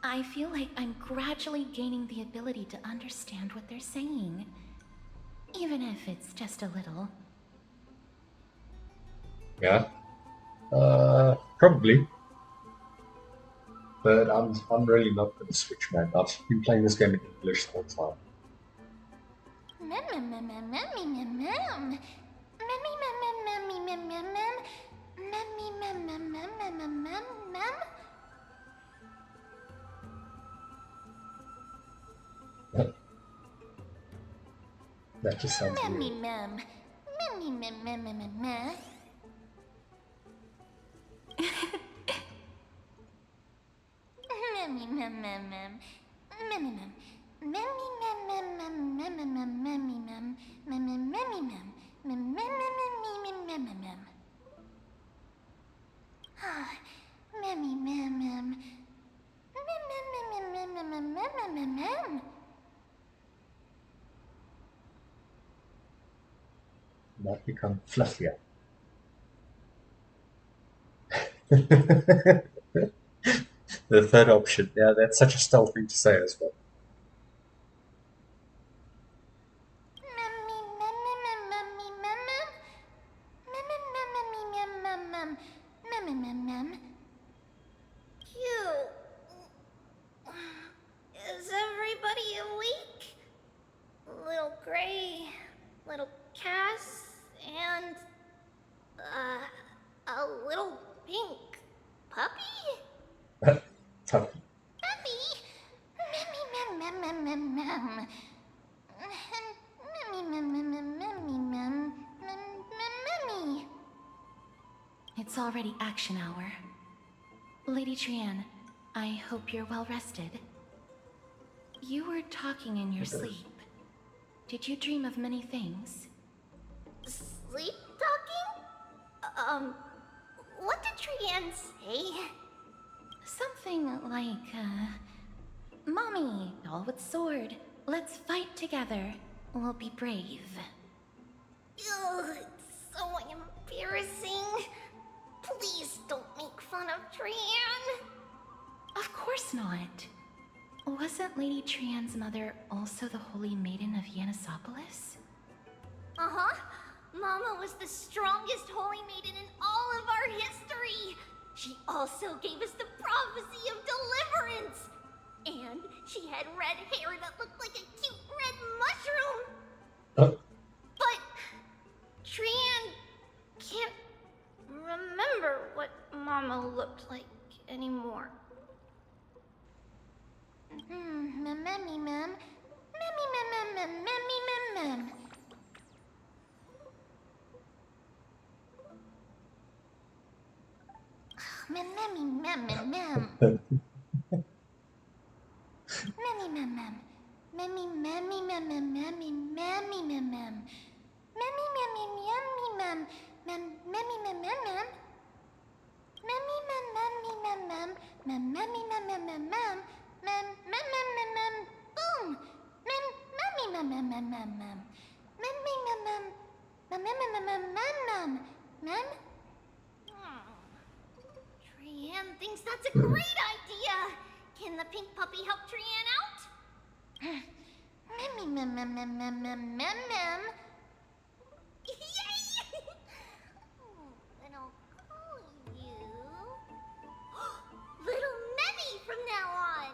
I feel like I'm gradually gaining the ability to understand what they're saying. Even if it's just a little. Yeah. Probably. But I'm really not going to switch, man. I've been playing this game in English the whole time. Mem, mem, mem, mem, memmy, mem, mem. Memmy, mem, mem, memmy, mem, mem, mem. Memmy, mem, mem, mem, mem, mem, mem, mem. That just sounds Memmy, weird. mem. Memmy, mem, mem, mem, mem, mem. Memmy, mem, mem, mem. Memmy, mem. Memmy, mem, mem, mem, mem, mem, mem, memmy, mem. Memmy, memmy, mem. Mem, mem, mem, mem, mem, mem, mem, mem. Ah, memmy, mem, mem. Mem, mem, mem, mem, mem, mem, mem, mem, mem, mem. Might become fluffier. The third option. Yeah, that's such a stealth thing to say as well. Memmy, mem, mem, mem, memmy, mem, mem. Mem, mem, mem, memmy, mem, mem, mem. Mem, mem, mem, mem. Cute. Is everybody awake? Little Gray, little Cass, and a pink puppy? Tuppy. Puppy? Mem, mem, mem, mem, mem. It's already action hour. Lady Trian, I hope you're well rested. You were talking in your sleep. Did you dream of many things? Sleep talking? What did Trian say? Something like, Mommy, doll with sword, let's fight together. We'll be brave. Ugh, it's so embarrassing. Please don't make fun of Trian. Of course not. Wasn't Lady Trian's mother also the Holy Maiden of Yanisopolis? Uh-huh. Mama was the strongest holy maiden in all of our history. She also gave us the prophecy of deliverance. And she had red hair that looked like a cute red mushroom. But Trian can't remember what Mama looked like anymore. Memmy mem. Memmy mem mem mem memmy mem mem. Mem memmy mem mem mem. Memmy mem mem. Memmy memmy mem mem memmy memmy mem mem. Memmy memmy memmy mem mem memmy mem mem mem. Memmy mem memmy mem mem mem memmy mem mem mem mem. Mem mem mem mem mem boom. Mem memmy mem mem mem mem mem. Memmy mem mem mem mem mem mem mem mem. Trian thinks that's a great idea. Can the pink puppy help Trian out? Memmy mem mem mem mem mem mem mem. Yay! Then I'll call you Little Memmy from now on.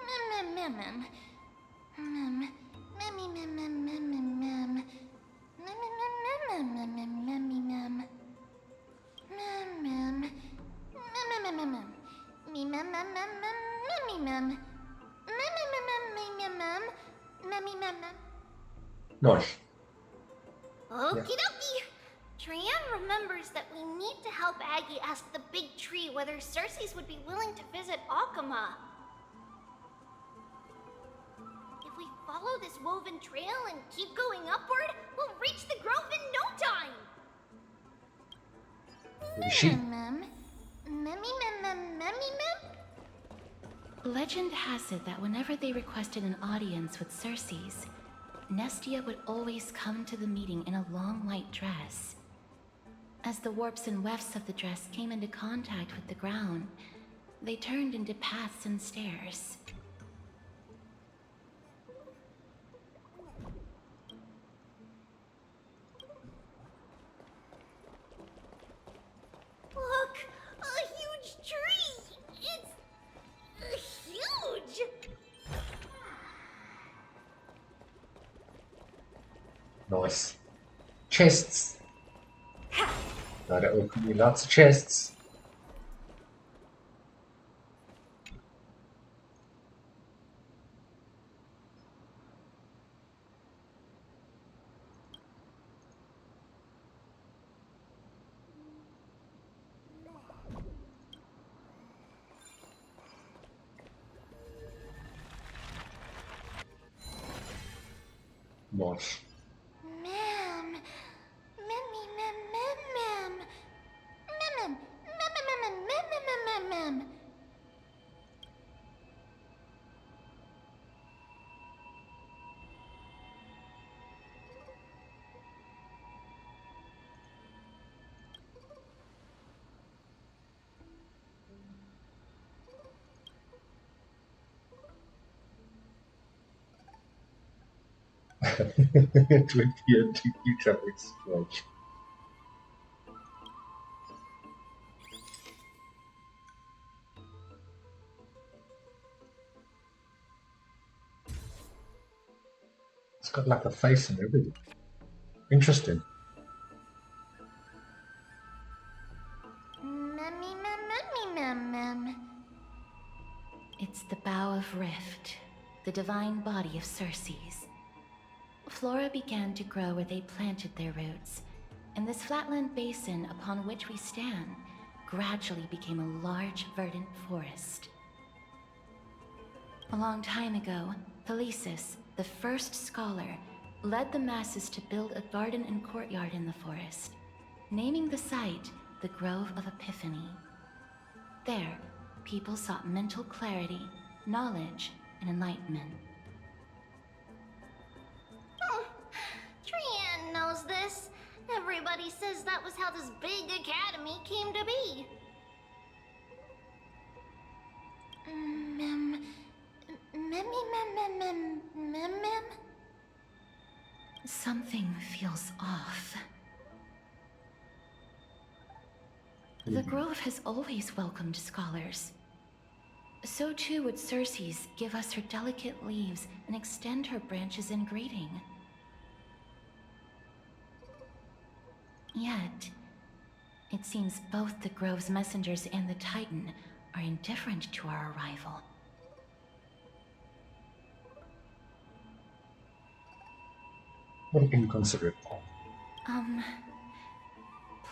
Mem mem mem mem. Memmy mem mem mem mem mem. Mem mem mem mem mem memmy mem. Mem mem. Mem mem mem. Me mem mem mem mem memmy mem. Mem mem mem mem mem mem. Memmy mem mem. Nice. Okie dokie. Trian remembers that we need to help Aggie ask the big tree whether Cersei's would be willing to visit Akama. If we follow this woven trail and keep going upward, we'll reach the grove in no time. Mem, memmy mem mem memmy mem. Legend has it that whenever they requested an audience with Cersei's, Nestia would always come to the meeting in a long white dress. As the warps and wefts of the dress came into contact with the ground, they turned into paths and stairs. Look, a huge tree. It's huge. Nice. Chests. Gotta open you lots of chests. Nice. Mem. Memmy mem mem mem. Mem mem mem mem mem mem mem mem. Twenty and VTuber situation. It's got like a face and everything. Interesting. It's the Bough of Rift, the divine body of Circe's. Flora began to grow where they planted their roots, and this flatland basin upon which we stand gradually became a large, verdant forest. A long time ago, Thalesis, the first scholar, led the masses to build a garden and courtyard in the forest, naming the site the Grove of Epiphany. There, people sought mental clarity, knowledge, and enlightenment. Trian knows this. Everybody says that was how this big academy came to be. Something feels off. The Grove has always welcomed scholars. So too would Circe's give us her delicate leaves and extend her branches in greeting. Yet, it seems both the Grove's messengers and the Titan are indifferent to our arrival. What an inconsiderate thought.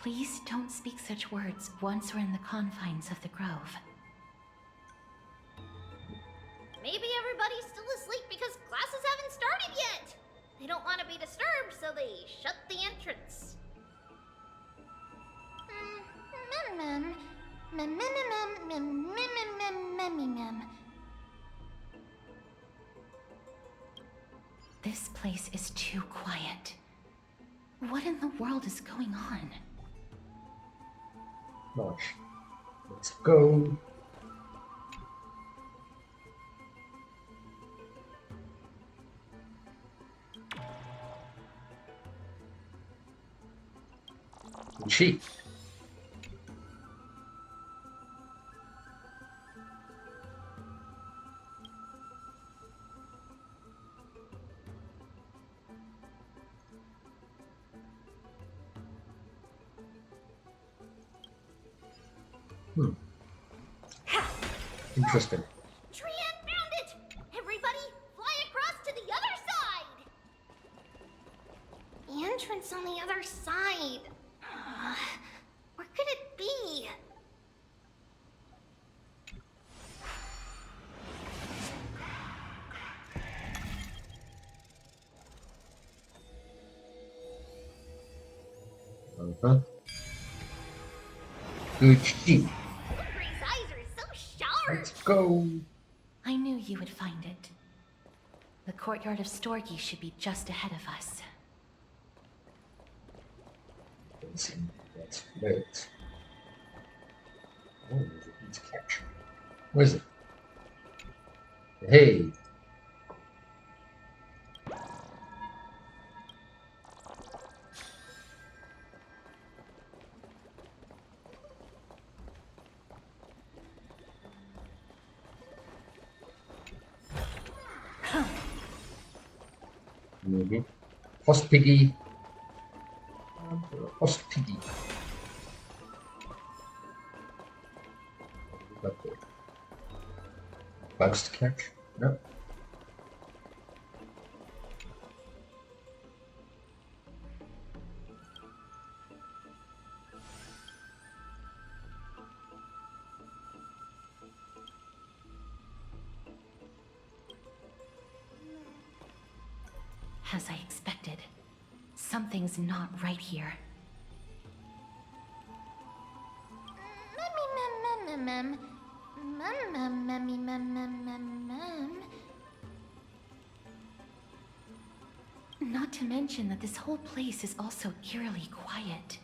Please don't speak such words once we're in the confines of the Grove. Maybe everybody's still asleep because classes haven't started yet. They don't want to be disturbed, so they shut the entrance. This place is too quiet. What in the world is going on? Gosh. Let's go. Cheap. Interesting. Trian found it! Everybody, fly across to the other side! The entrance on the other side. Where could it be? Good sheep. Grace eyes are so sharp! Let's go. I knew you would find it. The courtyard of Storgi should be just ahead of us. That's great. Oh, there's a beach catch. Where is it? Hey. Maybe. Horse piggy. Horse piggy. Got the bugs to catch? No. As I expected, something's not right here. Not to mention that this whole place is also eerily quiet.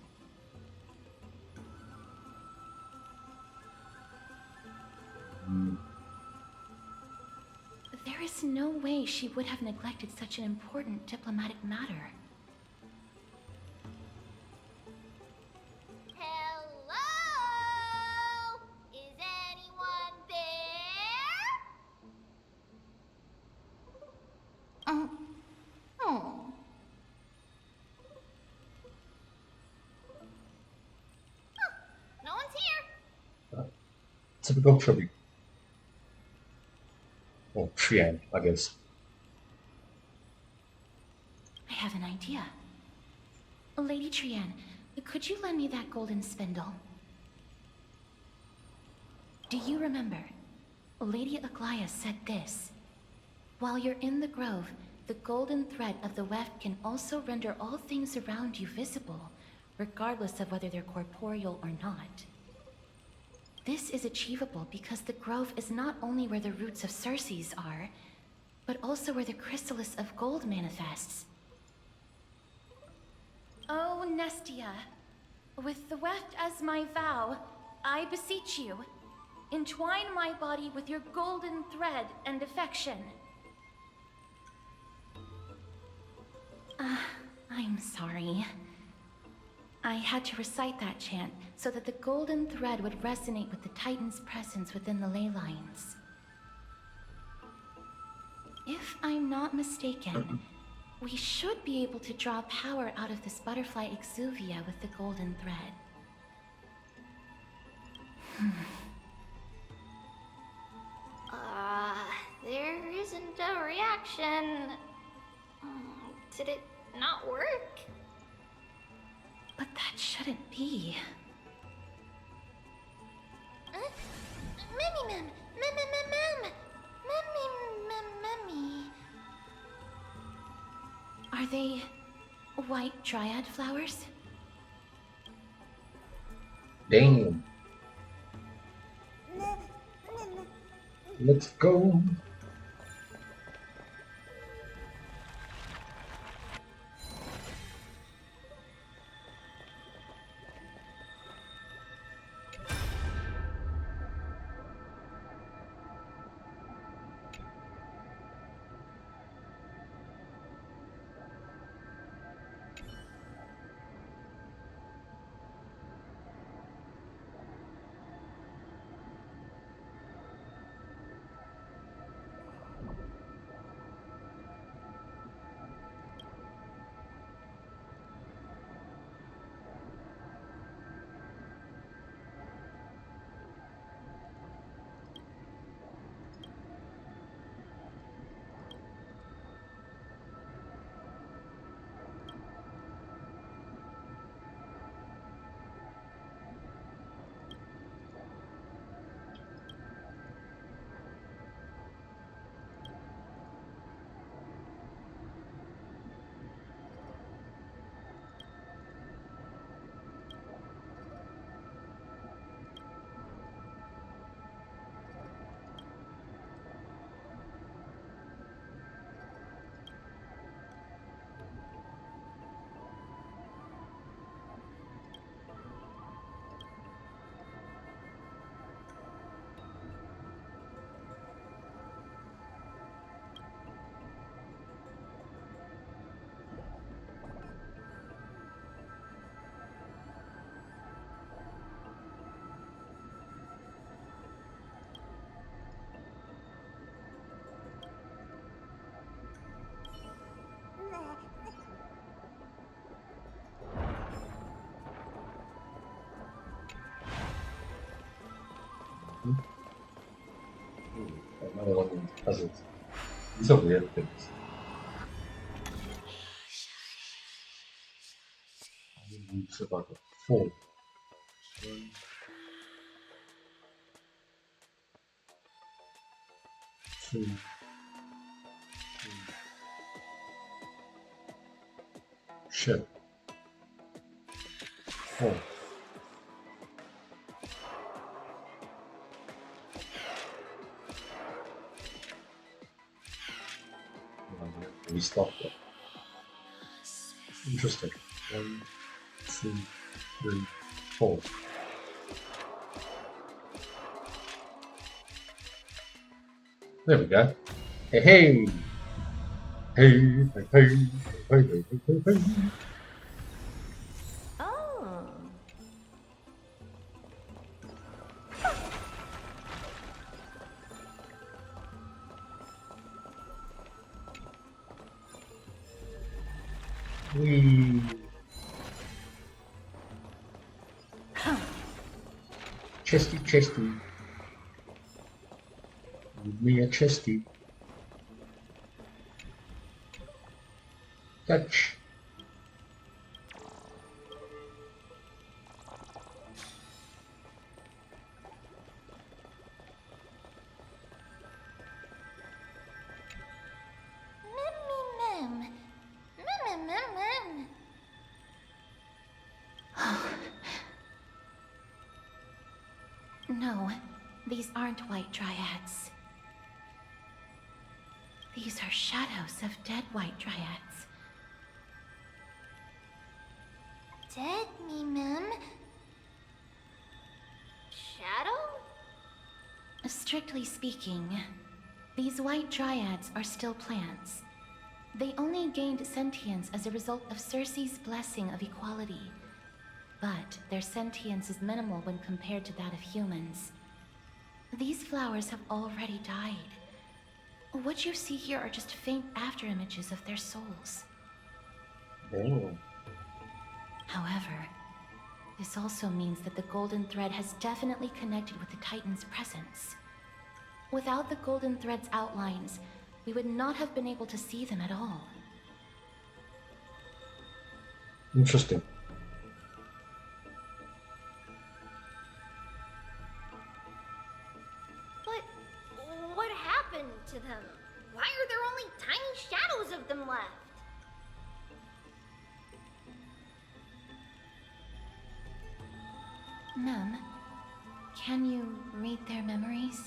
There is no way she would have neglected such an important diplomatic matter. Hello? Is anyone there? Oh. No one's here. Typical Chubby. Or Trian, I guess. I have an idea. Lady Trian, could you lend me that golden spindle? Do you remember? Lady Aglaia said this. While you're in the grove, the golden thread of the weft can also render all things around you visible, regardless of whether they're corporeal or not. This is achievable because the grove is not only where the roots of Circes are, but also where the chrysalis of gold manifests. Oh, Nestia, with the weft as my vow, I beseech you, entwine my body with your golden thread and affection. I'm sorry. I had to recite that chant so that the golden thread would resonate with the Titan's presence within the ley lines. If I'm not mistaken, we should be able to draw power out of this butterfly exuvia with the golden thread. There isn't a reaction. Did it not work? But that shouldn't be. Memmy. Are they white dryad flowers? Damn. Let's go. Another one of these puzzles. These are weird things. It's about a 4. 1, 2, 3, 4. Shit. 4. We stopped it. Interesting. 1, 2, 3, 4. There we go. Hey, hey! Hey, hey, hey, hey, hey, hey, hey. Oh. Whee! Chesty, chesty. Give me a chesty. Catch. No, these aren't white dryads. These are shadows of dead white dryads. Dead me, ma'am. Shadow? Strictly speaking, these white dryads are still plants. They only gained sentience as a result of Circe's blessing of equality. But their sentience is minimal when compared to that of humans. These flowers have already died. What you see here are just faint afterimages of their souls. Oh. However, this also means that the golden thread has definitely connected with the Titan's presence. Without the golden thread's outlines, we would not have been able to see them at all. Interesting. But what happened to them? Why are there only tiny shadows of them left? Ma'am, can you read their memories?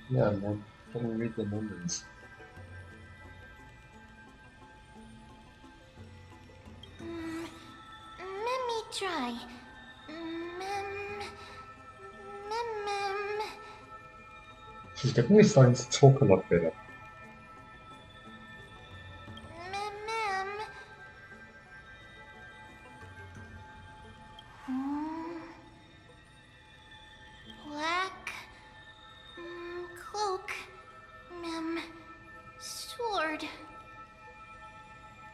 Yeah, man. Can we read the memories? Let me try. She's definitely starting to talk a lot better. Black cloak, sword.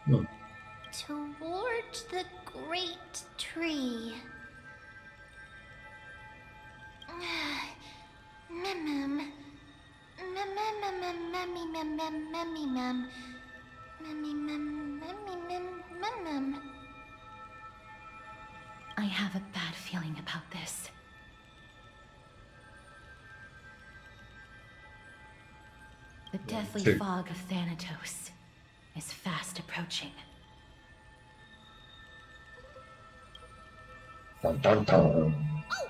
Hmm. Toward the great tree. I have a bad feeling about this. The deathly too. fog of Thanatos is fast approaching. Dun dun dun. Oh!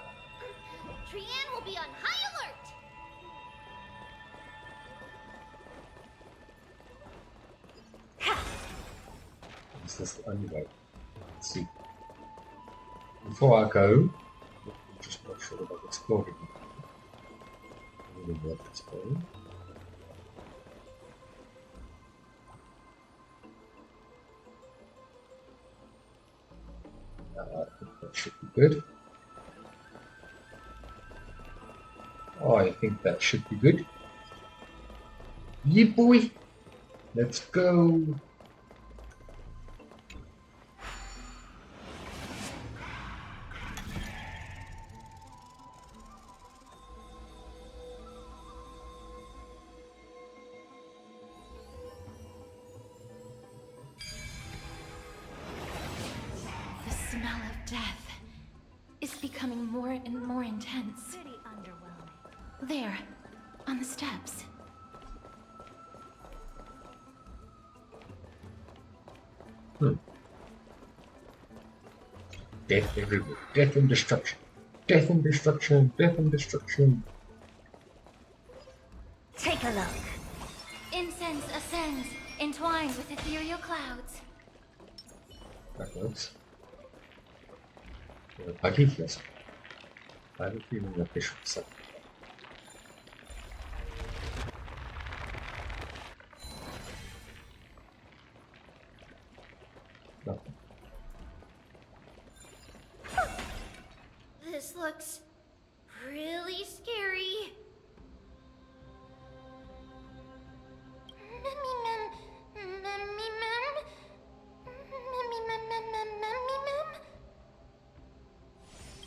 Trianne will be on high alert! Is this the only way? Let's see. Before I go, let me just make sure that I've explored it. Really worth exploring. I think that should be good. I think that should be good. Yeah, boy! Let's go! The smell of death is becoming more and more intense. Pretty underwhelming. There, on the steps. Death everywhere. Death and destruction. Death and destruction. Death and destruction. Take a look. Incense ascends, entwined with ethereal clouds. That works. I keep this. I have a feeling that this should suck. Nothing. This looks really scary.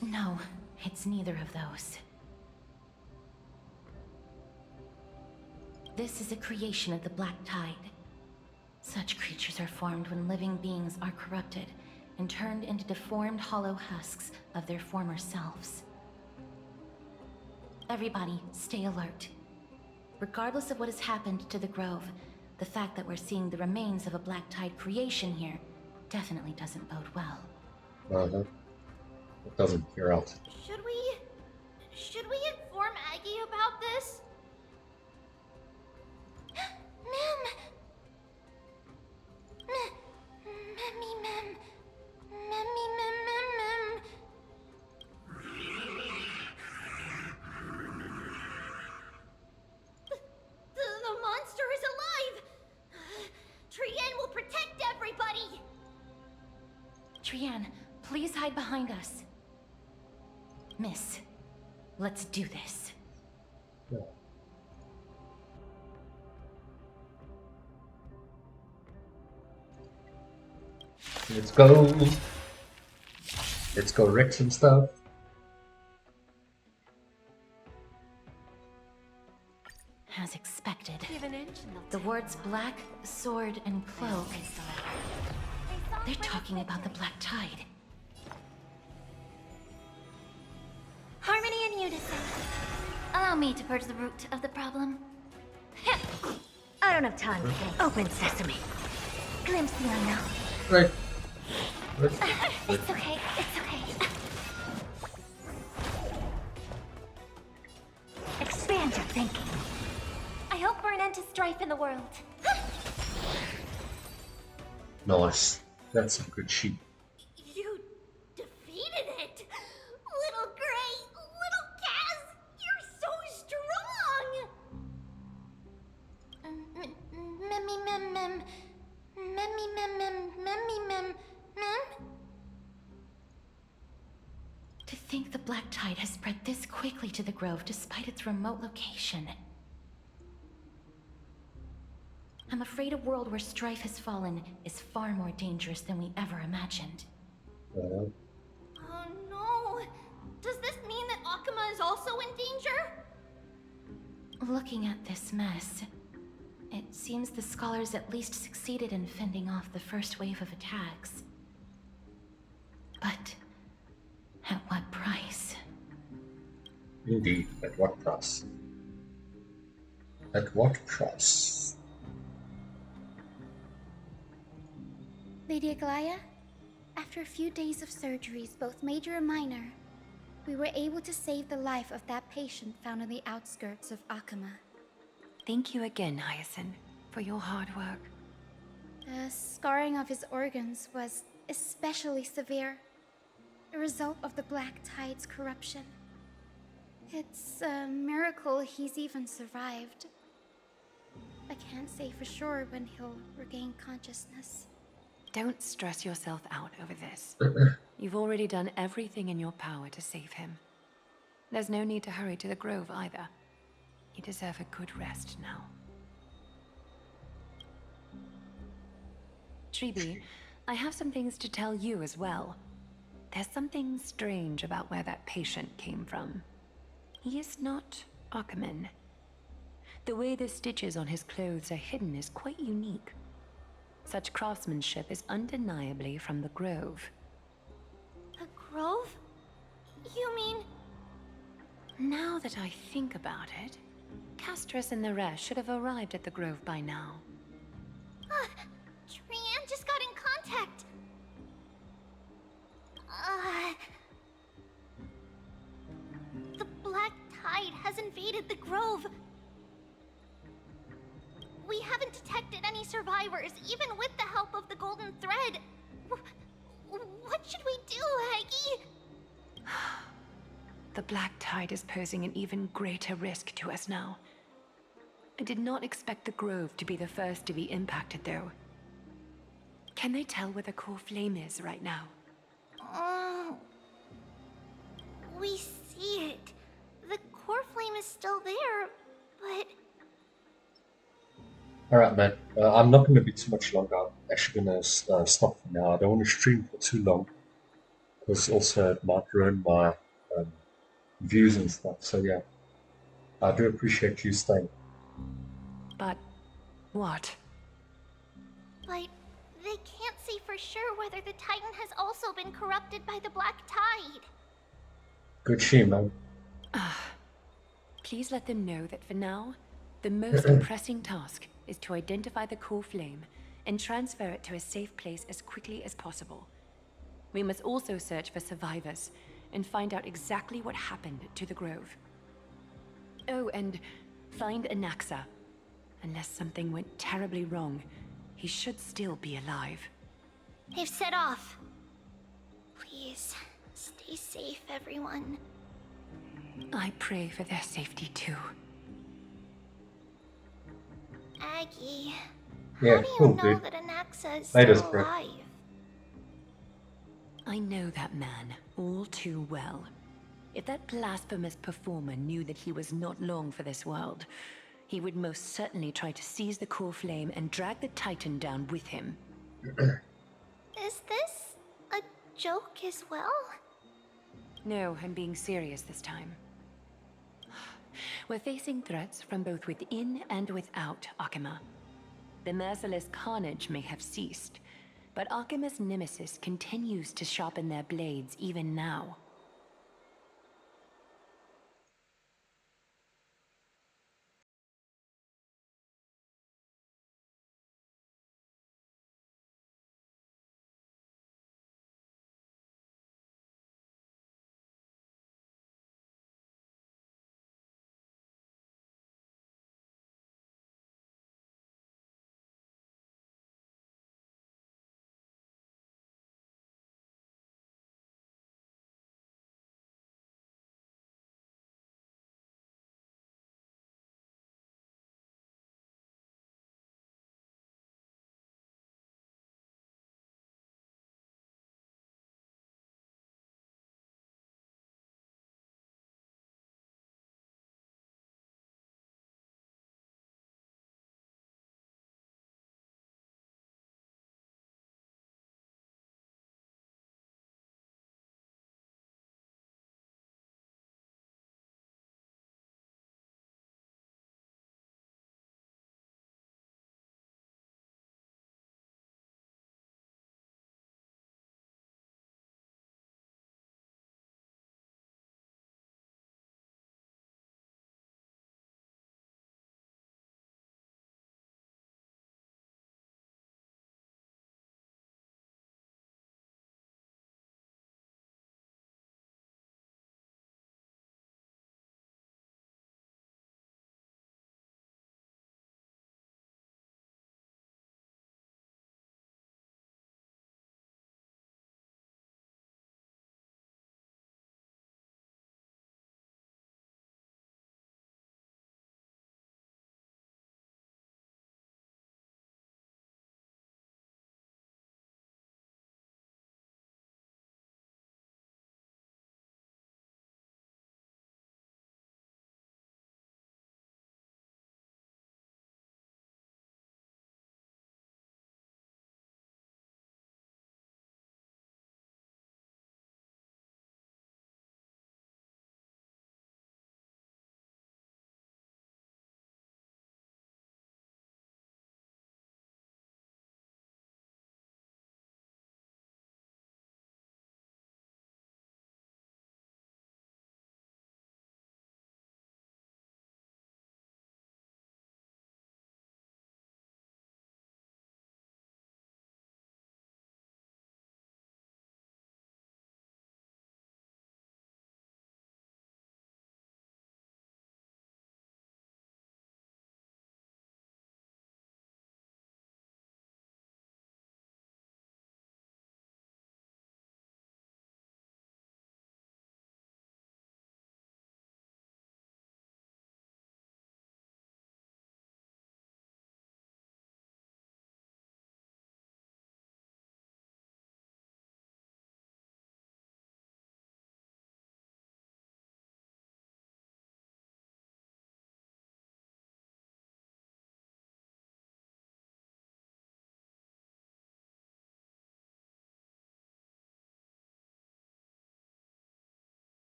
No, It's neither of those. This is a creation of the Black Tide. Such creatures are formed when living beings are corrupted and turned into deformed hollow husks of their former selves. Everybody, stay alert. Regardless of what has happened to the Grove, the fact that we're seeing the remains of a Black Tide creation here definitely doesn't bode well. No, that doesn't clear out. Should we inform Aggie about this? Mem! Memmy Mem. Memmy Mem Mem Mem. The monster is alive! Trienne will protect everybody! Trienne, please hide behind us. Miss, let's do this. Yeah. Let's go. Let's go wreck some stuff. As expected, the words black, sword, and cloak. They're talking about the Black Tide. Harmony and unison. Allow me to purge the root of the problem. I don't have time to think. Open sesame. Glimpse the unknown. Right. It's okay. It's okay. Expand your thinking. I hope for an end to strife in the world. Nice. That's some good sheep. You defeated it! Little Gray! Little Kaz! You're so strong! Memmy mem mem. Memmy mem mem. Memmy mem mem. To think the Black Tide has spread this quickly to the Grove despite its remote location. I'm afraid a world where strife has fallen is far more dangerous than we ever imagined. Oh no! Does this mean that Akuma is also in danger? Looking at this mess, it seems the scholars at least succeeded in fending off the first wave of attacks. But at what price? Indeed, at what price? At what price? Lady Aglaya, after a few days of surgeries, both major and minor, we were able to save the life of that patient found on the outskirts of Akuma. Thank you again, Hyacinth, for your hard work. The scarring of his organs was especially severe, a result of the Black Tide's corruption. It's a miracle he's even survived. I can't say for sure when he'll regain consciousness. Don't stress yourself out over this. You've already done everything in your power to save him. There's no need to hurry to the Grove either. You deserve a good rest now. Tribi, I have some things to tell you as well. There's something strange about where that patient came from. He is not Akuman. The way the stitches on his clothes are hidden is quite unique. Such craftsmanship is undeniably from the Grove. The Grove? You mean... Now that I think about it, Castrus and the rest should have arrived at the Grove by now. Trienne just got in contact. The Black Tide has invaded the Grove. We haven't detected any survivors, even with the help of the Golden Thread. What should we do, Aggie? The Black Tide is posing an even greater risk to us now. I did not expect the Grove to be the first to be impacted, though. Can they tell where the core flame is right now? We see it. The core flame is still there, but... Alright, man. I'm not going to be too much longer. I'm actually going to stop for now. I don't want to stream for too long, because also it might ruin my views and stuff. So yeah, I do appreciate you staying. But what? But they can't see for sure whether the Titan has also been corrupted by the Black Tide. Good she, man. Please let them know that for now, the most pressing task is to identify the core flame and transfer it to a safe place as quickly as possible. We must also search for survivors and find out exactly what happened to the grove. Oh, and find Anaxa. Unless something went terribly wrong, he should still be alive. They've set off. Please, stay safe, everyone. I pray for their safety too. Aggie, Yeah, how do you cool, know dude. that Anaxa is Later, still bro. alive? I know that man all too well. If that blasphemous performer knew that he was not long for this world, he would most certainly try to seize the core flame and drag the Titan down with him. Is this a joke as well? No, I'm being serious this time. We're facing threats from both within and without Akima. The merciless carnage may have ceased, but Akima's nemesis continues to sharpen their blades even now.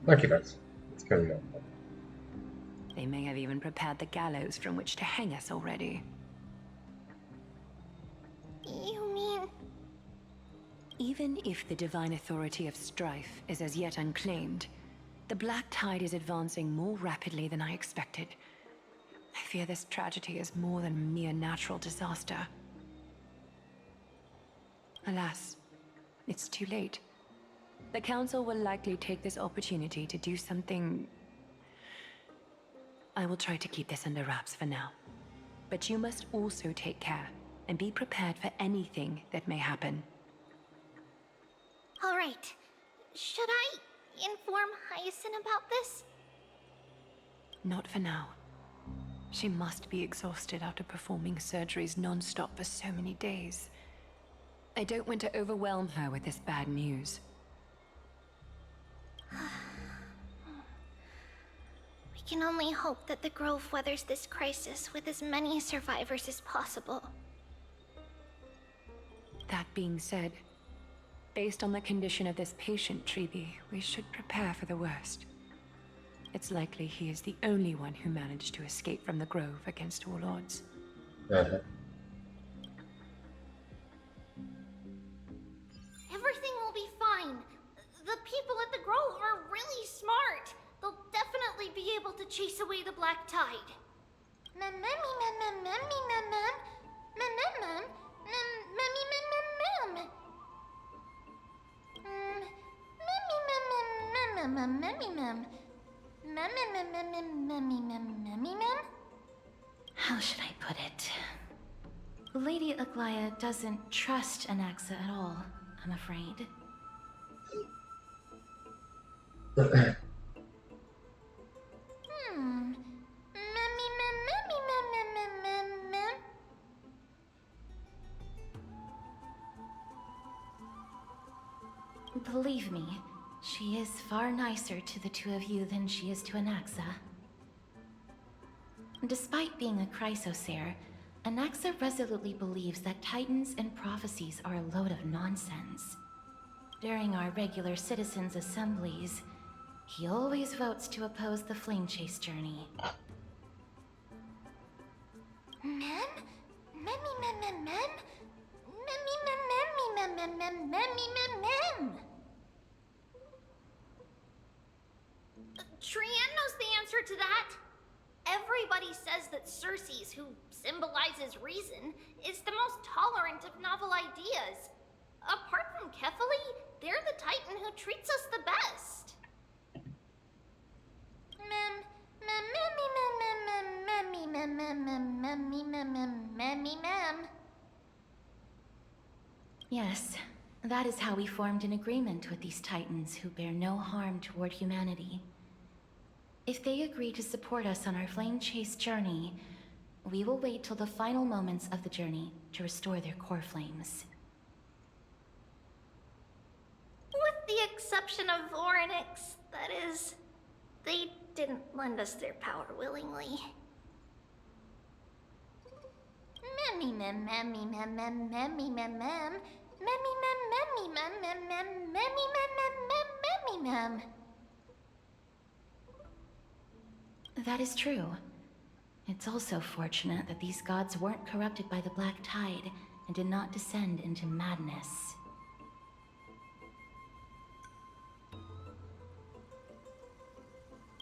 Okay, guys, let's carry on. They may have even prepared the gallows from which to hang us already. You mean... Even if the divine authority of strife is as yet unclaimed, the Black Tide is advancing more rapidly than I expected. I fear this tragedy is more than a mere natural disaster. Alas, it's too late. The Council will likely take this opportunity to do something... I will try to keep this under wraps for now. But you must also take care and be prepared for anything that may happen. All right. Should I inform Hyacinth about this? Not for now. She must be exhausted after performing surgeries non-stop for so many days. I don't want to overwhelm her with this bad news. We can only hope that the Grove weathers this crisis with as many survivors as possible. That being said, based on the condition of this patient, Treeby, we should prepare for the worst. It's likely he is the only one who managed to escape from the Grove against all odds. Everything will be fine. The people at the Grove are really smart. They'll definitely be able to chase away the Black Tide. How should I put it? Lady Aglaya doesn't trust Anaxa at all, I'm afraid. Believe me, she is far nicer to the two of you than she is to Anaxa. Despite being a Chrysosaur, Anaxa resolutely believes that Titans and prophecies are a load of nonsense. During our regular citizens' assemblies, he always votes to oppose the Flame Chase journey. Trian knows the answer to that. Everybody says that Circes, who symbolizes reason, is the most tolerant of novel ideas. Apart from Kefali, they're the Titan who treats us the best. Yes, that is how we formed an agreement with these Titans who bear no harm toward humanity. If they agree to support us on our Flame Chase journey, we will wait till the final moments of the journey to restore their core flames. With the exception of Voronix, that is, they didn't lend us their power willingly. That is true. It's also fortunate that these gods weren't corrupted by the Black Tide and did not descend into madness.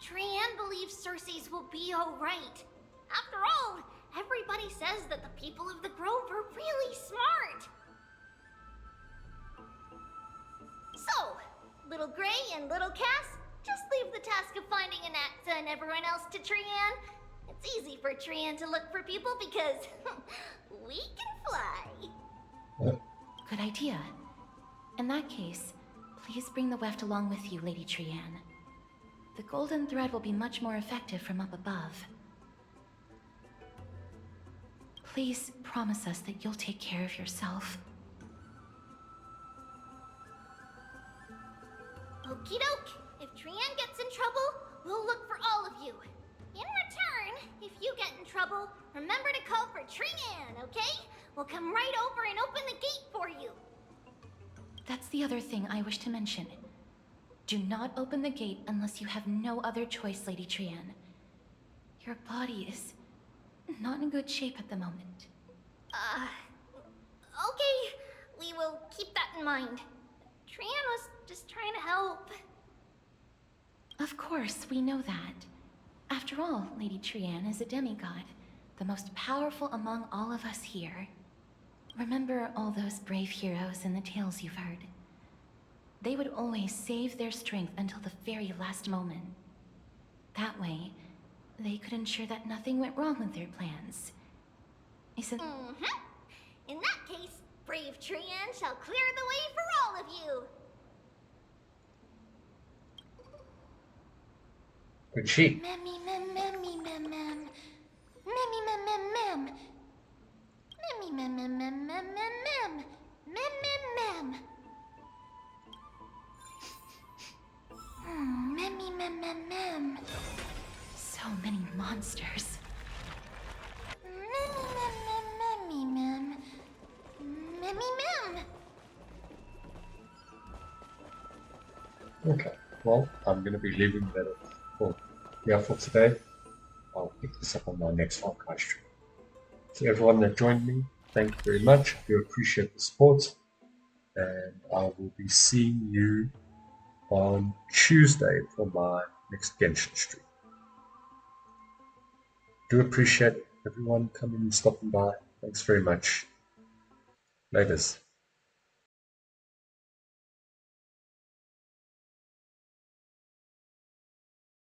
Trian believes Circes will be alright. After all, everybody says that the people of the Grove are really smart. So, Little Gray and Little Cass, just leave the task of finding Anaxa and everyone else to Trian. It's easy for Trian to look for people because we can fly. Good idea. In that case, please bring the weft along with you, Lady Trian. The golden thread will be much more effective from up above. Please promise us that you'll take care of yourself. Okie doke. If Trian gets in trouble, we'll look for all of you. In return, if you get in trouble, remember to call for Trian, okay? We'll come right over and open the gate for you. That's the other thing I wish to mention. Do not open the gate unless you have no other choice, Lady Trian. Your body is not in good shape at the moment. Okay. We will keep that in mind. Trian was just trying to help. Of course, we know that. After all, Lady Trian is a demigod, the most powerful among all of us here. Remember all those brave heroes in the tales you've heard? They would always save their strength until the very last moment. That way, they could ensure that nothing went wrong with their plans. Isn't... In that case, brave Trian shall clear the way for all of you. Good sheep. Memmy mem memmy mem mem. Memmy mem mem mem. Memmy mem mem mem mem mem mem. Mem mem mem. Memmy mem mem mem. So many monsters. Memmy mem mem memmy mem. Memmy mem. Okay, well, I'm going to be leaving that for today. I'll pick this up on my next archive stream. To everyone that joined me, thank you very much. I do appreciate the support, and I will be seeing you on Tuesday for my next Genshin stream. Do appreciate everyone coming and stopping by. Thanks very much. Laters.